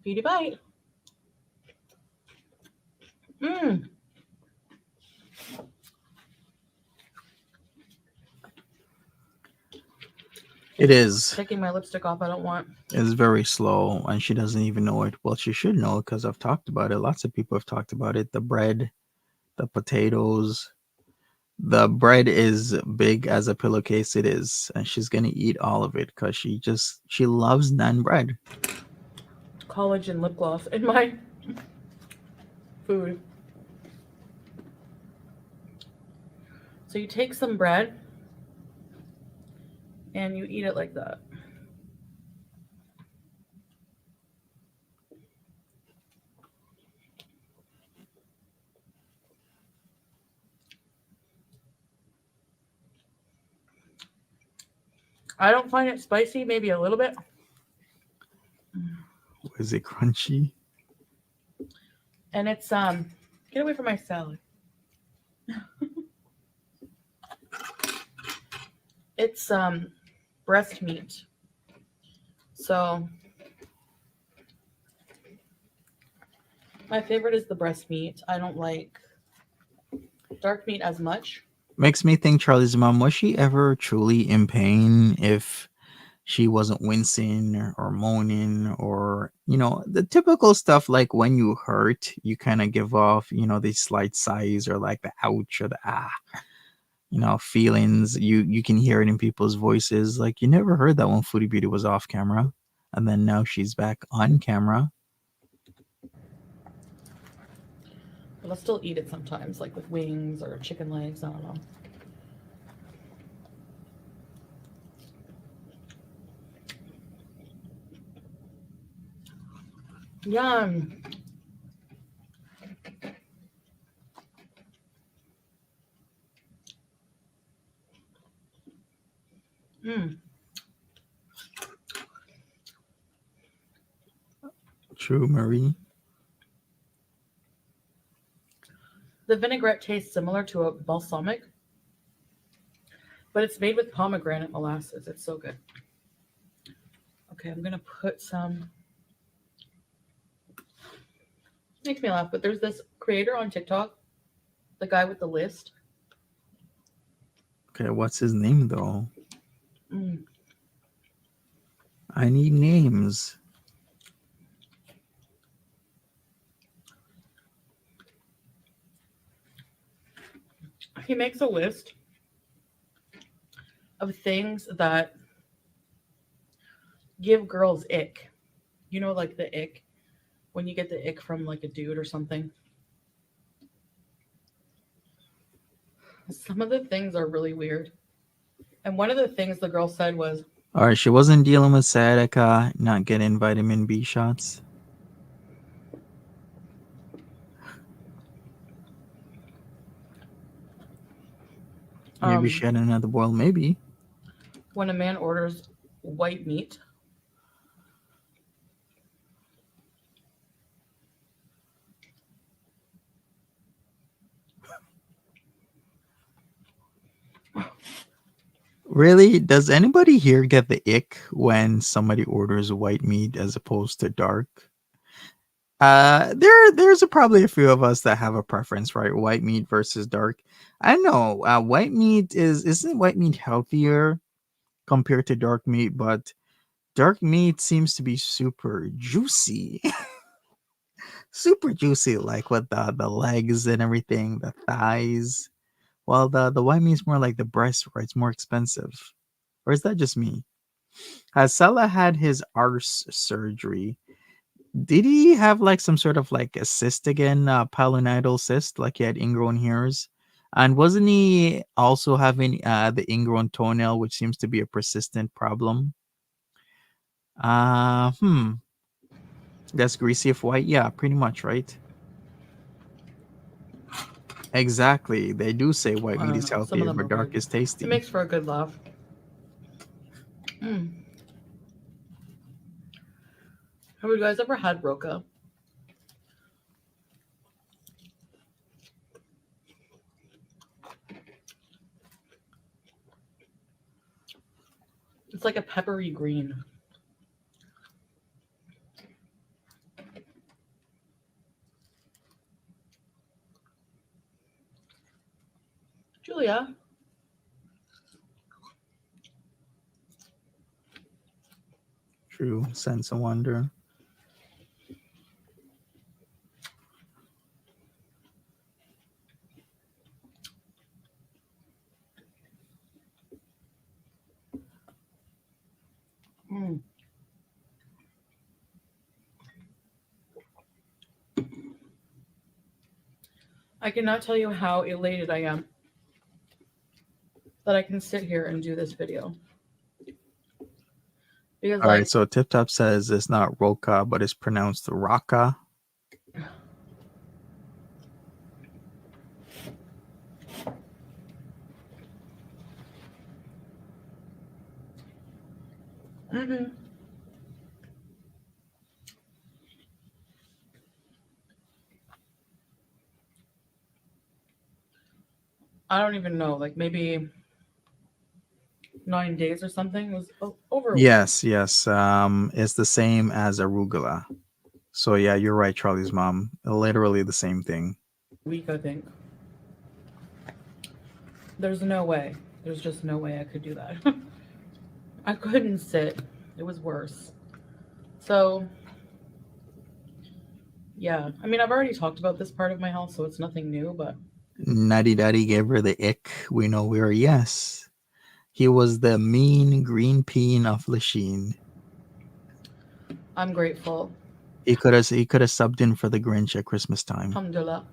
Speaker 3: Beauty bite.
Speaker 2: It is.
Speaker 3: Taking my lipstick off, I don't want.
Speaker 2: It's very slow and she doesn't even know it. Well, she should know because I've talked about it. Lots of people have talked about it. The bread, the potatoes. The bread is big as a pillowcase. It is. And she's going to eat all of it because she loves naan bread.
Speaker 3: Collagen lip gloss in my food. So you take some bread and you eat it like that. I don't find it spicy, maybe a little bit.
Speaker 2: Is it crunchy?
Speaker 3: And it's get away from my salad. It's breast meat. So my favorite is the breast meat. I don't like dark meat as much.
Speaker 2: Makes me think Charlie's mom, was she ever truly in pain if she wasn't wincing or moaning or, the typical stuff like when you hurt, you kind of give off, these slight sighs or like the ouch or the feelings. You can hear it in people's voices. Like you never heard that when Foodie Beauty was off camera. And then now she's back on camera.
Speaker 3: But I'll still eat it sometimes, like with wings or chicken legs. I don't know. Yum.
Speaker 2: True, Marie.
Speaker 7: The vinaigrette tastes similar to a balsamic, but it's made with pomegranate molasses. It's so good. Okay, I'm gonna put some. Makes me laugh, but there's this creator on TikTok, the guy with the list.
Speaker 2: Okay, what's his name though?
Speaker 7: Mm.
Speaker 2: I need names.
Speaker 7: He makes a list of things that give girls ick. You know, like the ick when you get the ick from like a dude or something. Some of the things are really weird. And one of the things the girl said was,
Speaker 2: All right, she wasn't dealing with sciatica, not getting vitamin B shots. Maybe she had another boil. Maybe.
Speaker 7: when a man orders white meat,
Speaker 2: Really? Does anybody here get the ick when somebody orders white meat as opposed to dark? There's probably a few of us that have a preference, right? White meat versus dark. I know white meat isn't white meat healthier compared to dark meat, but dark meat seems to be super juicy. Super juicy, like with the legs and everything, the thighs. While the white meat's more like the breast, right? It's more expensive. Or is that just me? Has Salah had his arse surgery? Did he have like some sort of like a cyst again, pilonidal cyst, like he had ingrown hairs? And wasn't he also having the ingrown toenail, which seems to be a persistent problem? Uh, hmm. That's greasy if white. Yeah, pretty much, right? Exactly. They do say white
Speaker 7: I
Speaker 2: meat
Speaker 7: don't
Speaker 2: is
Speaker 7: know. Some of
Speaker 2: healthier,
Speaker 7: them are
Speaker 2: but dark
Speaker 7: weird.
Speaker 2: is tasty.
Speaker 7: It makes for a good laugh. Have you guys ever had roca? It's like a peppery green. Julia,
Speaker 2: True. Sense of wonder.
Speaker 7: I cannot tell you how elated I am that I can sit here and do this video. Because,
Speaker 2: All
Speaker 7: like,
Speaker 2: right, so Tip Top says it's not roca, but it's pronounced raka.
Speaker 7: I don't even know, like maybe 9 days or something. It was over a week.
Speaker 2: Yes, yes. It's the same as arugula. So yeah, you're right, Charlie's mom. Literally the same thing.
Speaker 7: I think. There's no way. There's just no way I could do that. I couldn't sit. It was worse. So, yeah. I mean, I've already talked about this part of my health, so it's nothing new, but
Speaker 2: Nutty Daddy gave her the ick. We know we are yes. He was the mean green peen of Lachine.
Speaker 7: I'm grateful.
Speaker 2: He could have subbed in for the Grinch at Christmas time.
Speaker 7: Alhamdulillah.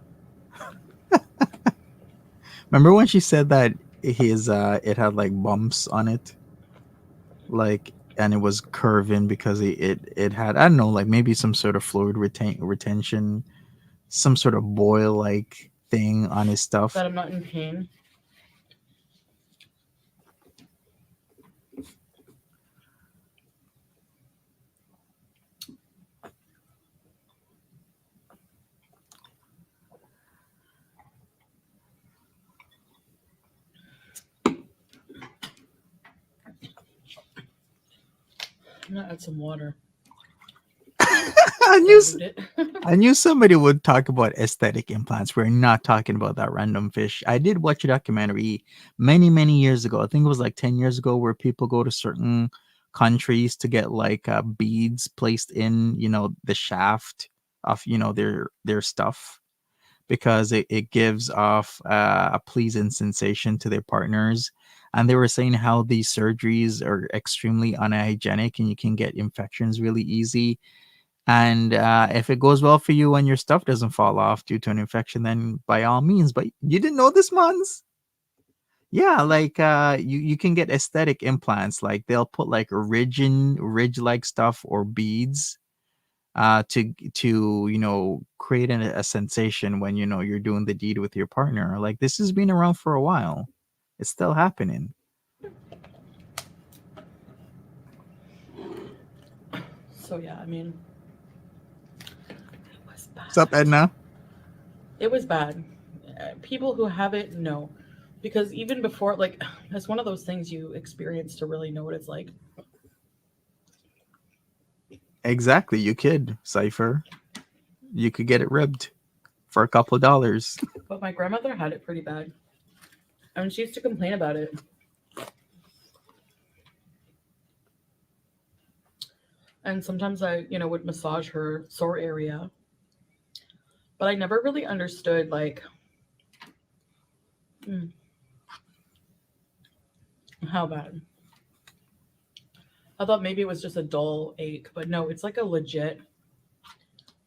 Speaker 2: Remember when she said that his it had like bumps on it? Like, and it was curving because it had, I don't know, like maybe some sort of fluid retention, some sort of boil like thing on his stuff.
Speaker 7: That I'm not in pain. I'm gonna add some water.
Speaker 2: I knew
Speaker 7: Dilute it.
Speaker 2: I knew somebody would talk about aesthetic implants. We're not talking about that random fish. I did watch a documentary many, many years ago. I think it was like 10 years ago, where people go to certain countries to get like beads placed in, the shaft of, their stuff, because it gives off a pleasing sensation to their partners. And they were saying how these surgeries are extremely unhygienic and you can get infections really easy. And if it goes well for you and your stuff doesn't fall off due to an infection, then by all means. But you didn't know this, Mons? Yeah, like you can get aesthetic implants. Like they'll put like ridge like stuff or beads to create a sensation when you're doing the deed with your partner. Like this has been around for a while. It's still happening.
Speaker 7: So yeah, I mean, it was bad.
Speaker 2: What's up, Edna?
Speaker 7: It was bad. People who have it know, because even before, like, it's one of those things you experience to really know what it's like.
Speaker 2: Exactly. You could, Cypher. You could get it ribbed for a couple of dollars.
Speaker 7: But my grandmother had it pretty bad. I mean, she used to complain about it. And sometimes I, would massage her sore area. But I never really understood, like, how bad. I thought maybe it was just a dull ache, but no, it's like a legit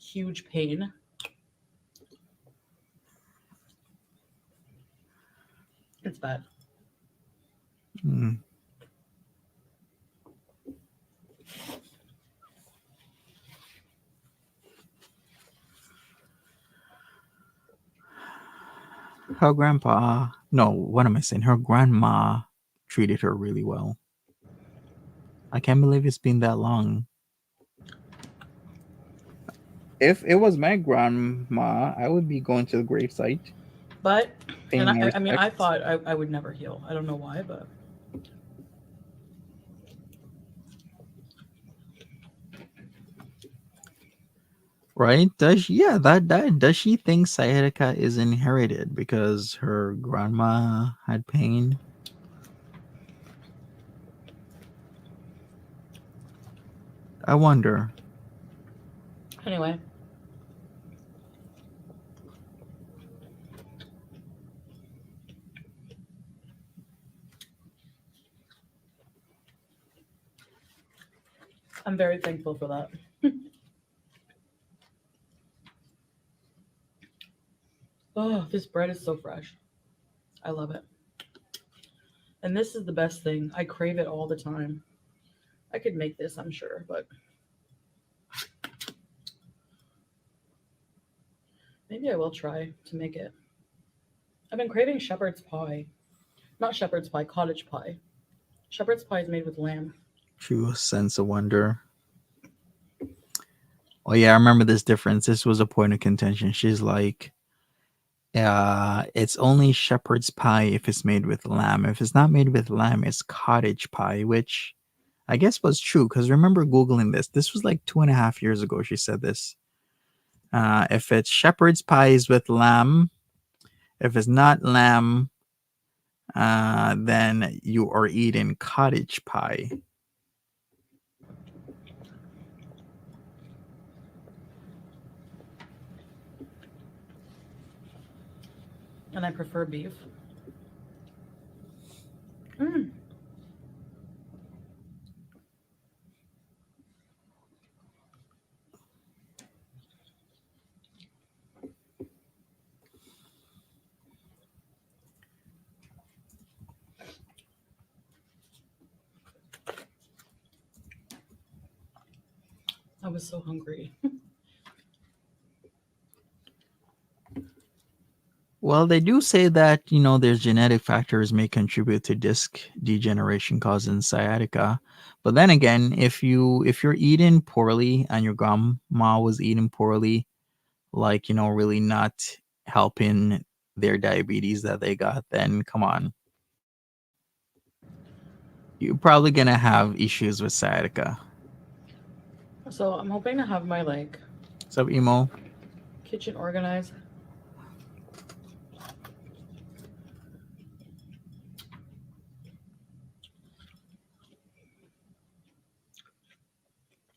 Speaker 7: huge pain. It's bad.
Speaker 2: Mm. Her what am I saying? Her grandma treated her really well. I can't believe it's been that long. If it was my grandma, I would be going to the gravesite.
Speaker 7: But,
Speaker 2: paying
Speaker 7: and
Speaker 2: my
Speaker 7: I mean, I
Speaker 2: respects.
Speaker 7: thought I would never heal. I don't know why, but.
Speaker 2: Right? Does she think sciatica is inherited because her grandma had pain? I wonder.
Speaker 7: Anyway. I'm very thankful for that. Oh, this bread is so fresh. I love it. And this is the best thing. I crave it all the time. I could make this, I'm sure, but maybe I will try to make it. I've been craving shepherd's pie. Not shepherd's pie, cottage pie. Shepherd's pie is made with lamb.
Speaker 2: True sense of wonder. Oh yeah, I remember this difference. This was a point of contention. She's like, it's only shepherd's pie if it's made with lamb. If it's not made with lamb, it's cottage pie, which I guess was true, because remember Googling this. This was like 2.5 years ago. She said this. If it's shepherd's pie is with lamb, if it's not lamb, then you are eating cottage pie.
Speaker 7: And I prefer beef. I was so hungry.
Speaker 2: Well, they do say that, there's genetic factors may contribute to disc degeneration causing sciatica. But then again, if you're eating poorly and your grandma was eating poorly, like, really not helping their diabetes that they got, then come on. You're probably going to have issues with sciatica.
Speaker 7: So I'm hoping to have my like
Speaker 2: What's up, emo?
Speaker 7: kitchen organized.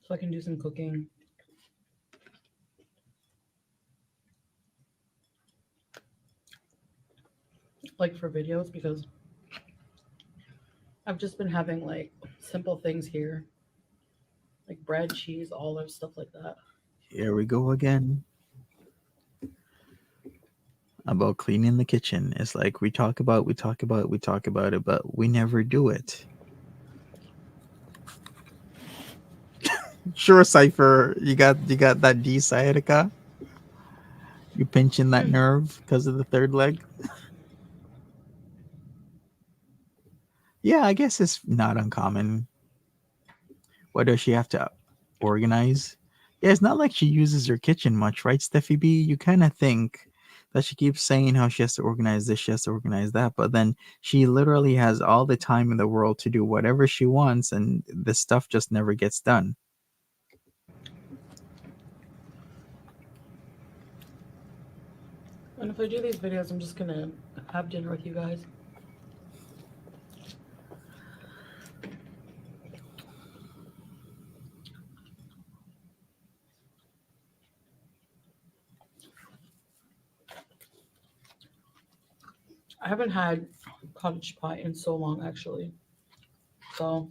Speaker 7: So I can do some cooking. Like for videos, because I've just been having like simple things here. Like bread, cheese, olives, stuff like that.
Speaker 2: Here we go again. About cleaning the kitchen. It's like we talk about it, but we never do it. Sure, Cypher, you got that D sciatica. You pinching that nerve because of the third leg. Yeah, I guess it's not uncommon. What does she have to organize? Yeah, it's not like she uses her kitchen much, right, Steffi B? You kind of think that she keeps saying how she has to organize this, she has to organize that, but then she literally has all the time in the world to do whatever she wants, and this stuff just never gets done.
Speaker 7: And if I do these videos, I'm just gonna have dinner with you guys. I haven't had cottage pie in so long, actually. So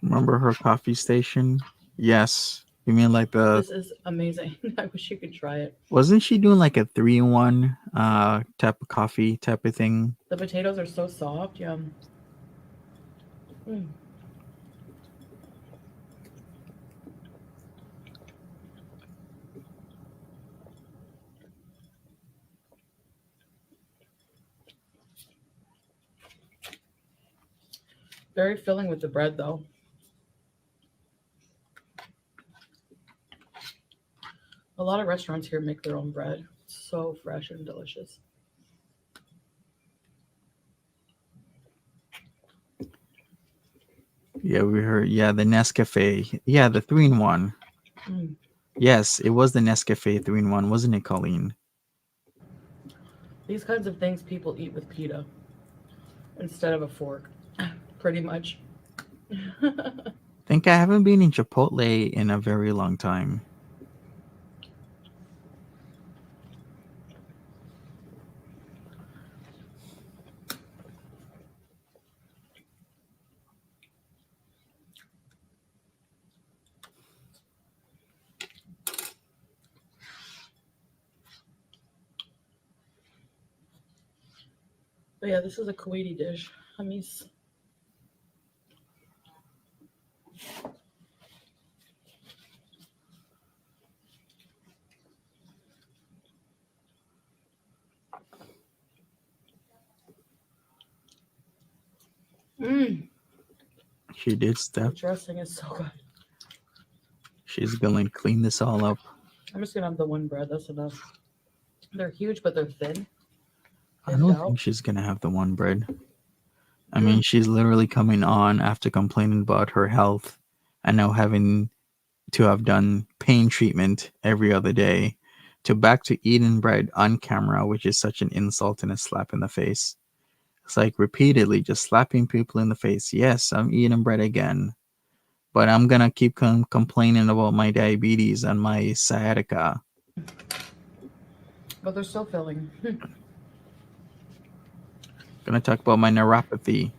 Speaker 2: Remember her coffee station? Yes. You mean like
Speaker 7: this is amazing. I wish you could try it.
Speaker 2: wasn't she doing like a 3-in-1 type of coffee type of thing?
Speaker 7: The potatoes are so soft. Yeah. Very filling with the bread, though. A lot of restaurants here make their own bread. It's so fresh and delicious.
Speaker 2: Yeah, we heard. Yeah, the Nescafe. Yeah, the 3-in-1.
Speaker 7: Mm.
Speaker 2: Yes, it was the Nescafe 3-in-1, wasn't it, Colleen?
Speaker 7: These kinds of things people eat with pita instead of a fork, pretty much.
Speaker 2: Think I haven't been in Chipotle in a very long time.
Speaker 7: But yeah, this is a Kuwaiti dish. Hummus. Mmm.
Speaker 2: She did
Speaker 7: The
Speaker 2: step.
Speaker 7: dressing is so good.
Speaker 2: She's gonna clean this all up.
Speaker 7: I'm just gonna have the one bread. That's enough. They're huge, but they're thin.
Speaker 2: I don't think she's gonna have the one bread. I mean, she's literally coming on after complaining about her health and now having to have done pain treatment every other day to back to eating bread on camera, which is such an insult and a slap in the face. It's like repeatedly just slapping people in the face. Yes, I'm eating bread again, but I'm gonna keep complaining about my diabetes and my sciatica.
Speaker 7: But they're still filling.
Speaker 2: Gonna talk about my neuropathy.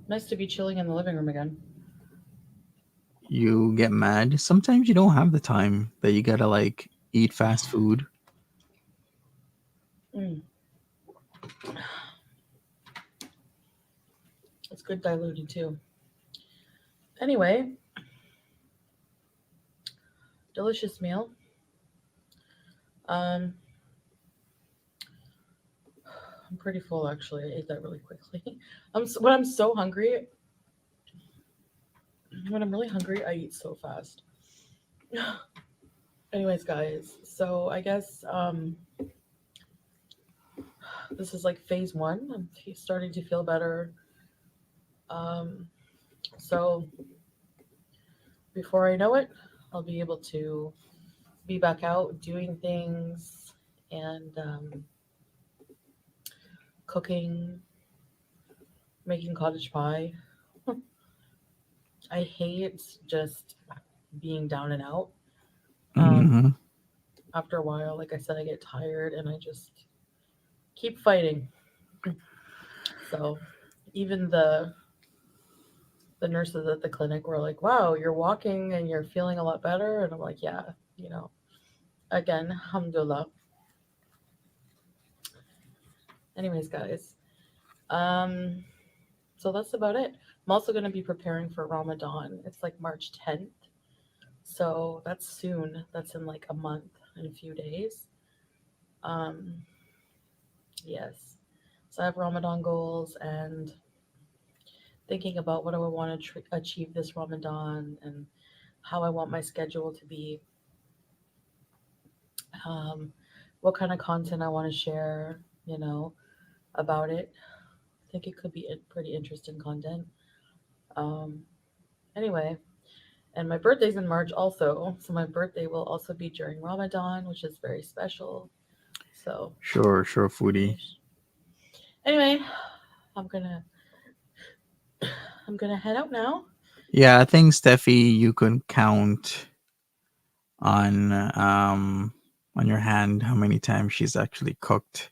Speaker 7: Nice to be chilling in the living room again.
Speaker 2: You get mad. Sometimes you don't have the time that you gotta like eat fast food.
Speaker 7: It's good diluted too. Anyway, delicious meal. I'm pretty full actually. I ate that really quickly. When I'm so hungry, when I'm really hungry, I eat so fast. Anyways, guys, so I guess this is like phase 1. I'm starting to feel better. So before I know it, I'll be able to be back out doing things and cooking, making cottage pie. I hate just being down and out.
Speaker 2: Hmm.
Speaker 7: After a while, like I said, I get tired and I just keep fighting. So even the nurses at the clinic were like, "Wow, you're walking and you're feeling a lot better." And I'm like, "Yeah, you know, again, alhamdulillah." Anyways, guys, um, so that's about it. I'm also going to be preparing for Ramadan. It's like March 10th. So that's soon. That's in like a month and a few days. Um, yes. So I have Ramadan goals and thinking about what do I want to achieve this Ramadan and how I want my schedule to be, um, what kind of content I want to share, you know, about it. I think it could be pretty interesting content. Um, anyway, and my birthday's in March also, so my birthday will also be during Ramadan, which is very special. So
Speaker 2: Sure, foodie.
Speaker 7: anyway, I'm gonna I'm gonna head out now.
Speaker 2: Yeah, I think Steffi, you could count on on your hand how many times she's actually cooked,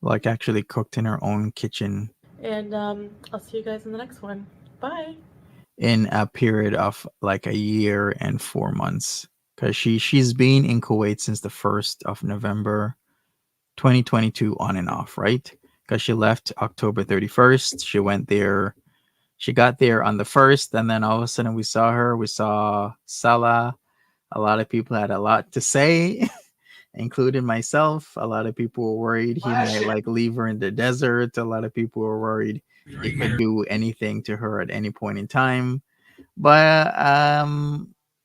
Speaker 2: like actually cooked in her own kitchen
Speaker 7: And I'll see you guys in the next one. Bye.
Speaker 2: in a period of like a year and 4 months. Because she's been in Kuwait since the 1st of November 2022 on and off, right? Because she left October 31st. She went there. She got there on the 1st, and then all of a sudden we saw her. We saw Salah. A lot of people had a lot to say, including myself. A lot of people were worried he might like leave her in the desert. A lot of people were worried he could do anything to her at any point in time. But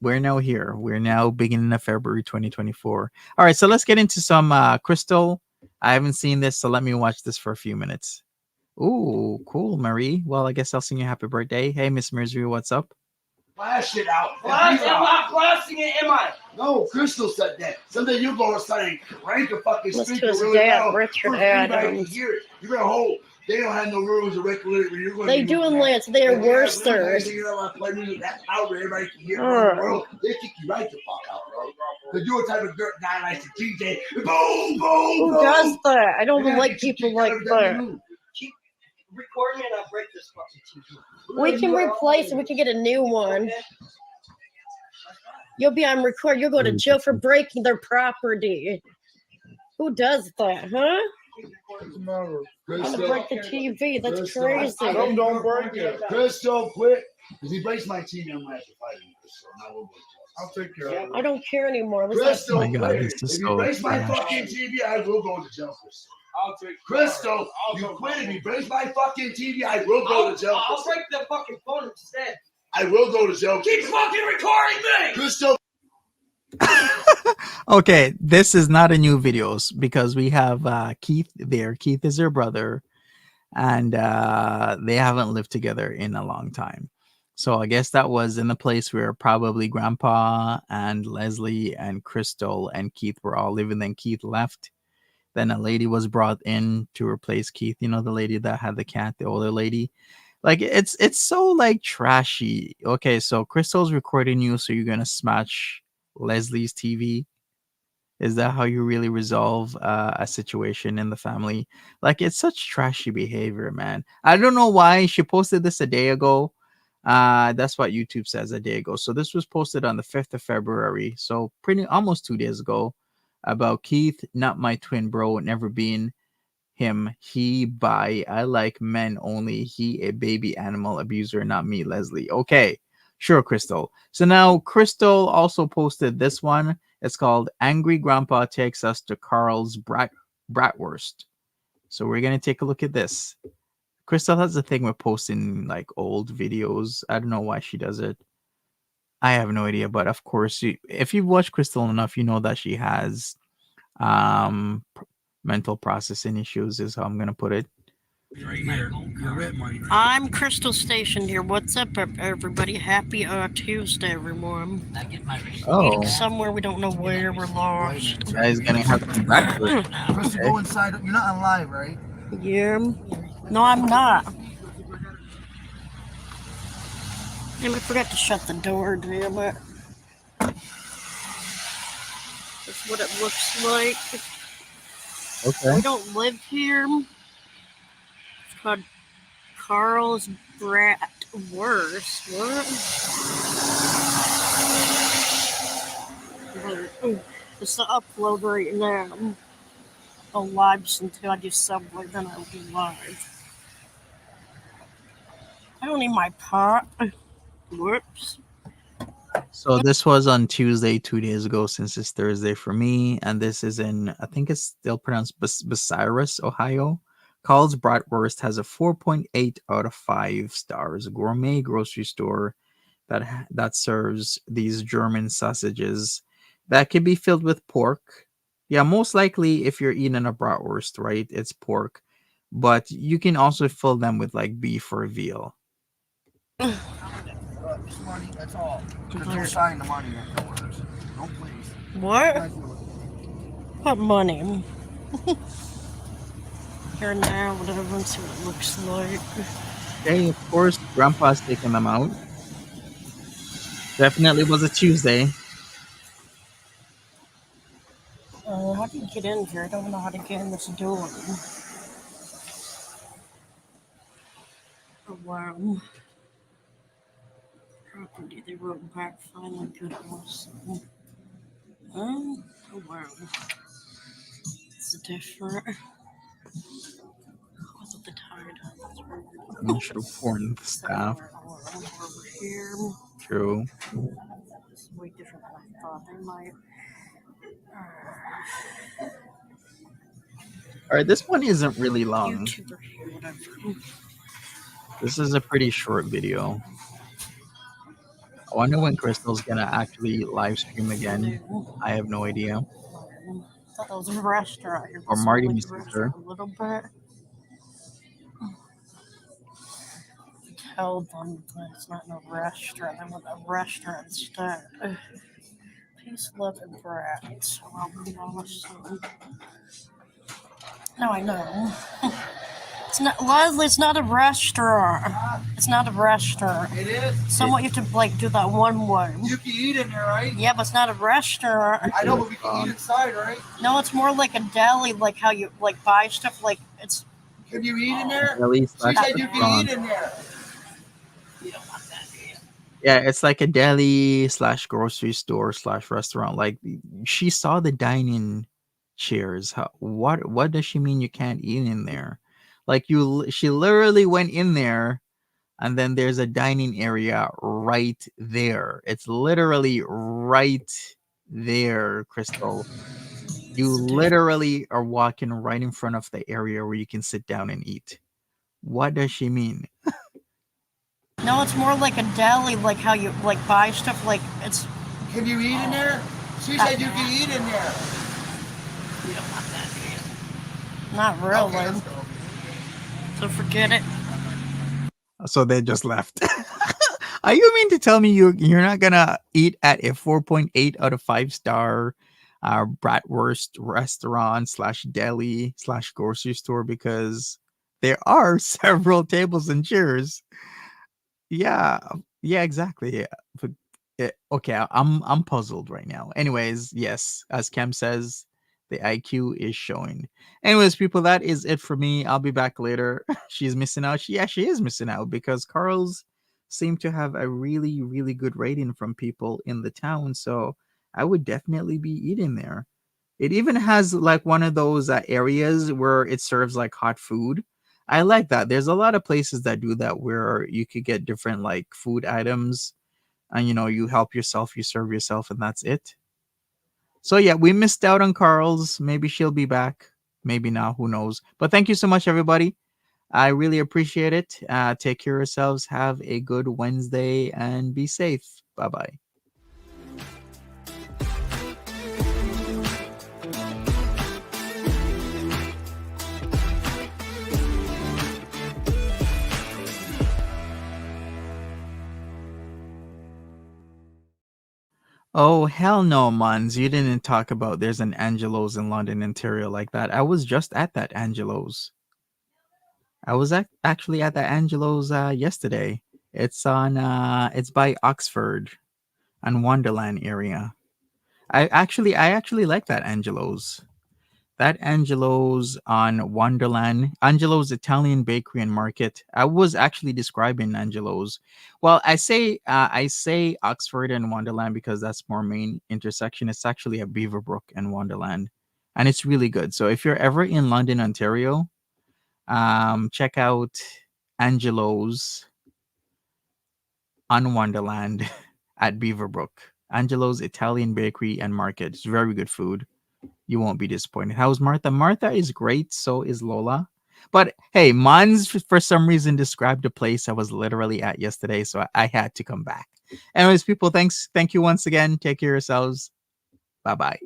Speaker 2: we're now here. We're now beginning of February 2024. All right, so let's get into some Crystal. I haven't seen this, so let me watch this for a few minutes. Ooh, cool, Marie. Well, I guess I'll sing you happy birthday. Hey, Miss Misery, what's up?
Speaker 8: Flash it out.
Speaker 9: Blast, I'm not blasting it, am I?
Speaker 8: No, Crystal said that. Someday you go outside and crank the fucking
Speaker 6: Listen
Speaker 8: speaker
Speaker 6: to his
Speaker 8: really
Speaker 6: dad,
Speaker 8: loud.
Speaker 6: Richard
Speaker 8: for everybody
Speaker 6: Adams.
Speaker 8: to hear it. You're gonna hold. They don't have no rules or regulations. You're going
Speaker 6: They do in Lance. They are worse, sir.
Speaker 8: You know, I play music that loud where everybody can hear it around the world. They kick you right the fuck out, bro. Because you're a type of dirt guy likes to DJ. Boom, boom,
Speaker 6: Who
Speaker 8: boom.
Speaker 6: does that? I don't
Speaker 8: They
Speaker 6: like
Speaker 8: gotta keep
Speaker 6: people
Speaker 8: kicking
Speaker 6: like
Speaker 8: every time
Speaker 6: that.
Speaker 8: you move.
Speaker 9: Keep recording and I'll break this fucking TV.
Speaker 6: We can replace it. We can get a new one. You'll be on record. You'll go to jail for breaking their property. Who does that, huh? I'm gonna break the TV. That's
Speaker 8: Crystal.
Speaker 6: crazy.
Speaker 8: Don't break it. Crystal, quit. Because he breaks my TV, I'm gonna have to fight him. Crystal. I'll take care of it.
Speaker 6: I don't care anymore.
Speaker 8: Crystal,
Speaker 2: Oh my God,
Speaker 8: quit.
Speaker 2: this is
Speaker 8: If you
Speaker 2: so
Speaker 8: breaks my
Speaker 2: trash.
Speaker 8: fucking TV, I will go to jail, Crystal.
Speaker 9: I'll take
Speaker 8: Crystal, you quit. If you breaks my fucking TV, I will go to jail.
Speaker 9: I'll break the fucking phone instead.
Speaker 8: I will go to jail.
Speaker 9: Keep fucking recording me!
Speaker 8: Crystal.
Speaker 2: Okay, this is not a new videos because we have Keith there. Keith is her brother, and they haven't lived together in a long time. So I guess that was in the place where probably Grandpa and Leslie and Crystal and Keith were all living. Then Keith left. Then a lady was brought in to replace Keith. You know, the lady that had the cat, the older lady. Like it's so like trashy. Okay, so Crystal's recording you, so you're gonna smash Leslie's TV. Is that how you really resolve a situation in the family? Like it's such trashy behavior, man. I don't know why she posted this a day ago. That's what YouTube says, a day ago. So this was posted on the 5th of February. So pretty almost 2 days ago, about Keith, not my twin bro, never been him. He bi. I like men only. He a baby animal abuser, not me, Leslie. Okay. Sure, Crystal. So now Crystal also posted this one. It's called Angry Grandpa Takes Us to Carl's Bratwurst. So we're going to take a look at this. Crystal has a thing with posting like old videos. I don't know why she does it. I have no idea. But of course, if you've watched Crystal enough, you know that she has mental processing issues is how I'm gonna put it.
Speaker 8: Right here. Your rent money.
Speaker 6: I'm Crystal Station here. What's up, everybody? Happy Tuesday, everyone.
Speaker 2: Oh,
Speaker 6: Eating somewhere we don't know where. We're lost.
Speaker 2: you guys gonna have some breakfast.
Speaker 8: Crystal, go inside. You're not on live, right?
Speaker 6: Yeah. No, I'm not. And I forgot to shut the door, damn it. That's what it looks like.
Speaker 2: Okay.
Speaker 6: We don't live here. It's called Carl's Bratwurst. What? It's the upload right now. I'll live until I do Subway, then I'll be live. I don't need my pot. Whoops.
Speaker 2: So this was on Tuesday, 2 days ago, since it's Thursday for me, and this is in, I think it's still pronounced Bucyrus, Ohio. Carl's Bratwurst has a 4.8 out of 5 stars. Gourmet grocery store that serves these German sausages that can be filled with pork. Yeah, most likely if you're eating a bratwurst, right, it's pork, but you can also fill them with like beef or veal.
Speaker 8: It's money. That's all. There's no sign the money afterwards. Don't please.
Speaker 6: What? What money? Here now, whatever, and see what it looks like.
Speaker 2: Okay, of course, Grandpa's taking them out. Definitely was a Tuesday.
Speaker 6: How do you get in here? I don't know how to get in this door. Oh, wow. Property, they wrote back finally good awesome. Oh, wow. It's different. What's with the tide? That's weird.
Speaker 2: I'm sure porn stuff.
Speaker 6: Over here.
Speaker 2: True.
Speaker 6: It's way different than I thought. They might.
Speaker 2: All right, this one isn't really long.
Speaker 6: YouTuber here, whatever.
Speaker 2: This is a pretty short video. I wonder when Crystal's gonna actually live stream again. I have no idea.
Speaker 6: I thought that was a restaurant. Here,
Speaker 2: Or
Speaker 6: but
Speaker 2: Marty
Speaker 6: like
Speaker 2: misses her.
Speaker 6: a little bit. Tell them that it's not in a restaurant. I want a restaurant instead. Peace, love, and brat. So I'll be honest. No, I know. It's not, Leslie. It's not a restaurant. It's not a restaurant.
Speaker 8: It is.
Speaker 6: Somewhat you have to like do that one way.
Speaker 8: You can eat in there, right?
Speaker 6: Yeah, but it's not a restaurant.
Speaker 8: I know, but we can eat inside, right?
Speaker 6: No, it's more like a deli, like how you like buy stuff. Like it's.
Speaker 8: Can you eat in there?
Speaker 2: Deli
Speaker 8: She
Speaker 2: slash
Speaker 8: said you can
Speaker 2: restaurant.
Speaker 8: eat in there.
Speaker 2: Yeah, it's like a deli slash grocery store slash restaurant. Like she saw the dining chairs. What does she mean you can't eat in there? Like she literally went in there, and then there's a dining area right there. It's literally right there, Crystal. You literally are walking right in front of the area where you can sit down and eat. What does she mean?
Speaker 6: No, it's more like a deli, like how you like buy stuff. Like it's.
Speaker 8: Can you eat in there? She said you can eat in there.
Speaker 6: Not really.
Speaker 8: Okay, let's go.
Speaker 6: So forget it.
Speaker 2: So they just left. Are you mean to tell me you're not gonna eat at a 4.8 out of 5 star bratwurst restaurant slash deli slash grocery store because there are several tables and chairs? Yeah, exactly. Yeah. But okay, I'm puzzled right now. Anyways, yes, as Cam says, the IQ is showing. Anyways, people, that is it for me. I'll be back later. She's missing out. She is missing out because Carl's seem to have a really, really good rating from people in the town. So I would definitely be eating there. It even has like one of those areas where it serves like hot food. I like that. There's a lot of places that do that where you could get different like food items and you help yourself, you serve yourself, and that's it. So yeah, we missed out on Carl's. Maybe she'll be back. Maybe not. Who knows? But thank you so much, everybody. I really appreciate it. Take care of yourselves. Have a good Wednesday and be safe. Bye-bye. Oh, hell no, Mons. You didn't talk about there's an Angelo's in London, Ontario like that. I was just at that Angelo's. I was actually at that Angelo's yesterday. It's on it's by Oxford and Wonderland area. I actually like that Angelo's. That Angelo's on Wonderland, Angelo's Italian Bakery and Market. I was actually describing Angelo's. Well, I say Oxford and Wonderland because that's more main intersection. It's actually at Beaverbrook and Wonderland, and it's really good. So if you're ever in London, Ontario, check out Angelo's on Wonderland at Beaverbrook. Angelo's Italian Bakery and Market. It's very good food. You won't be disappointed. How's Martha? Martha is great. So is Lola. But hey, Mons for some reason described a place I was literally at yesterday, so I had to come back. Anyways, people, thank you once again. Take care of yourselves. Bye bye.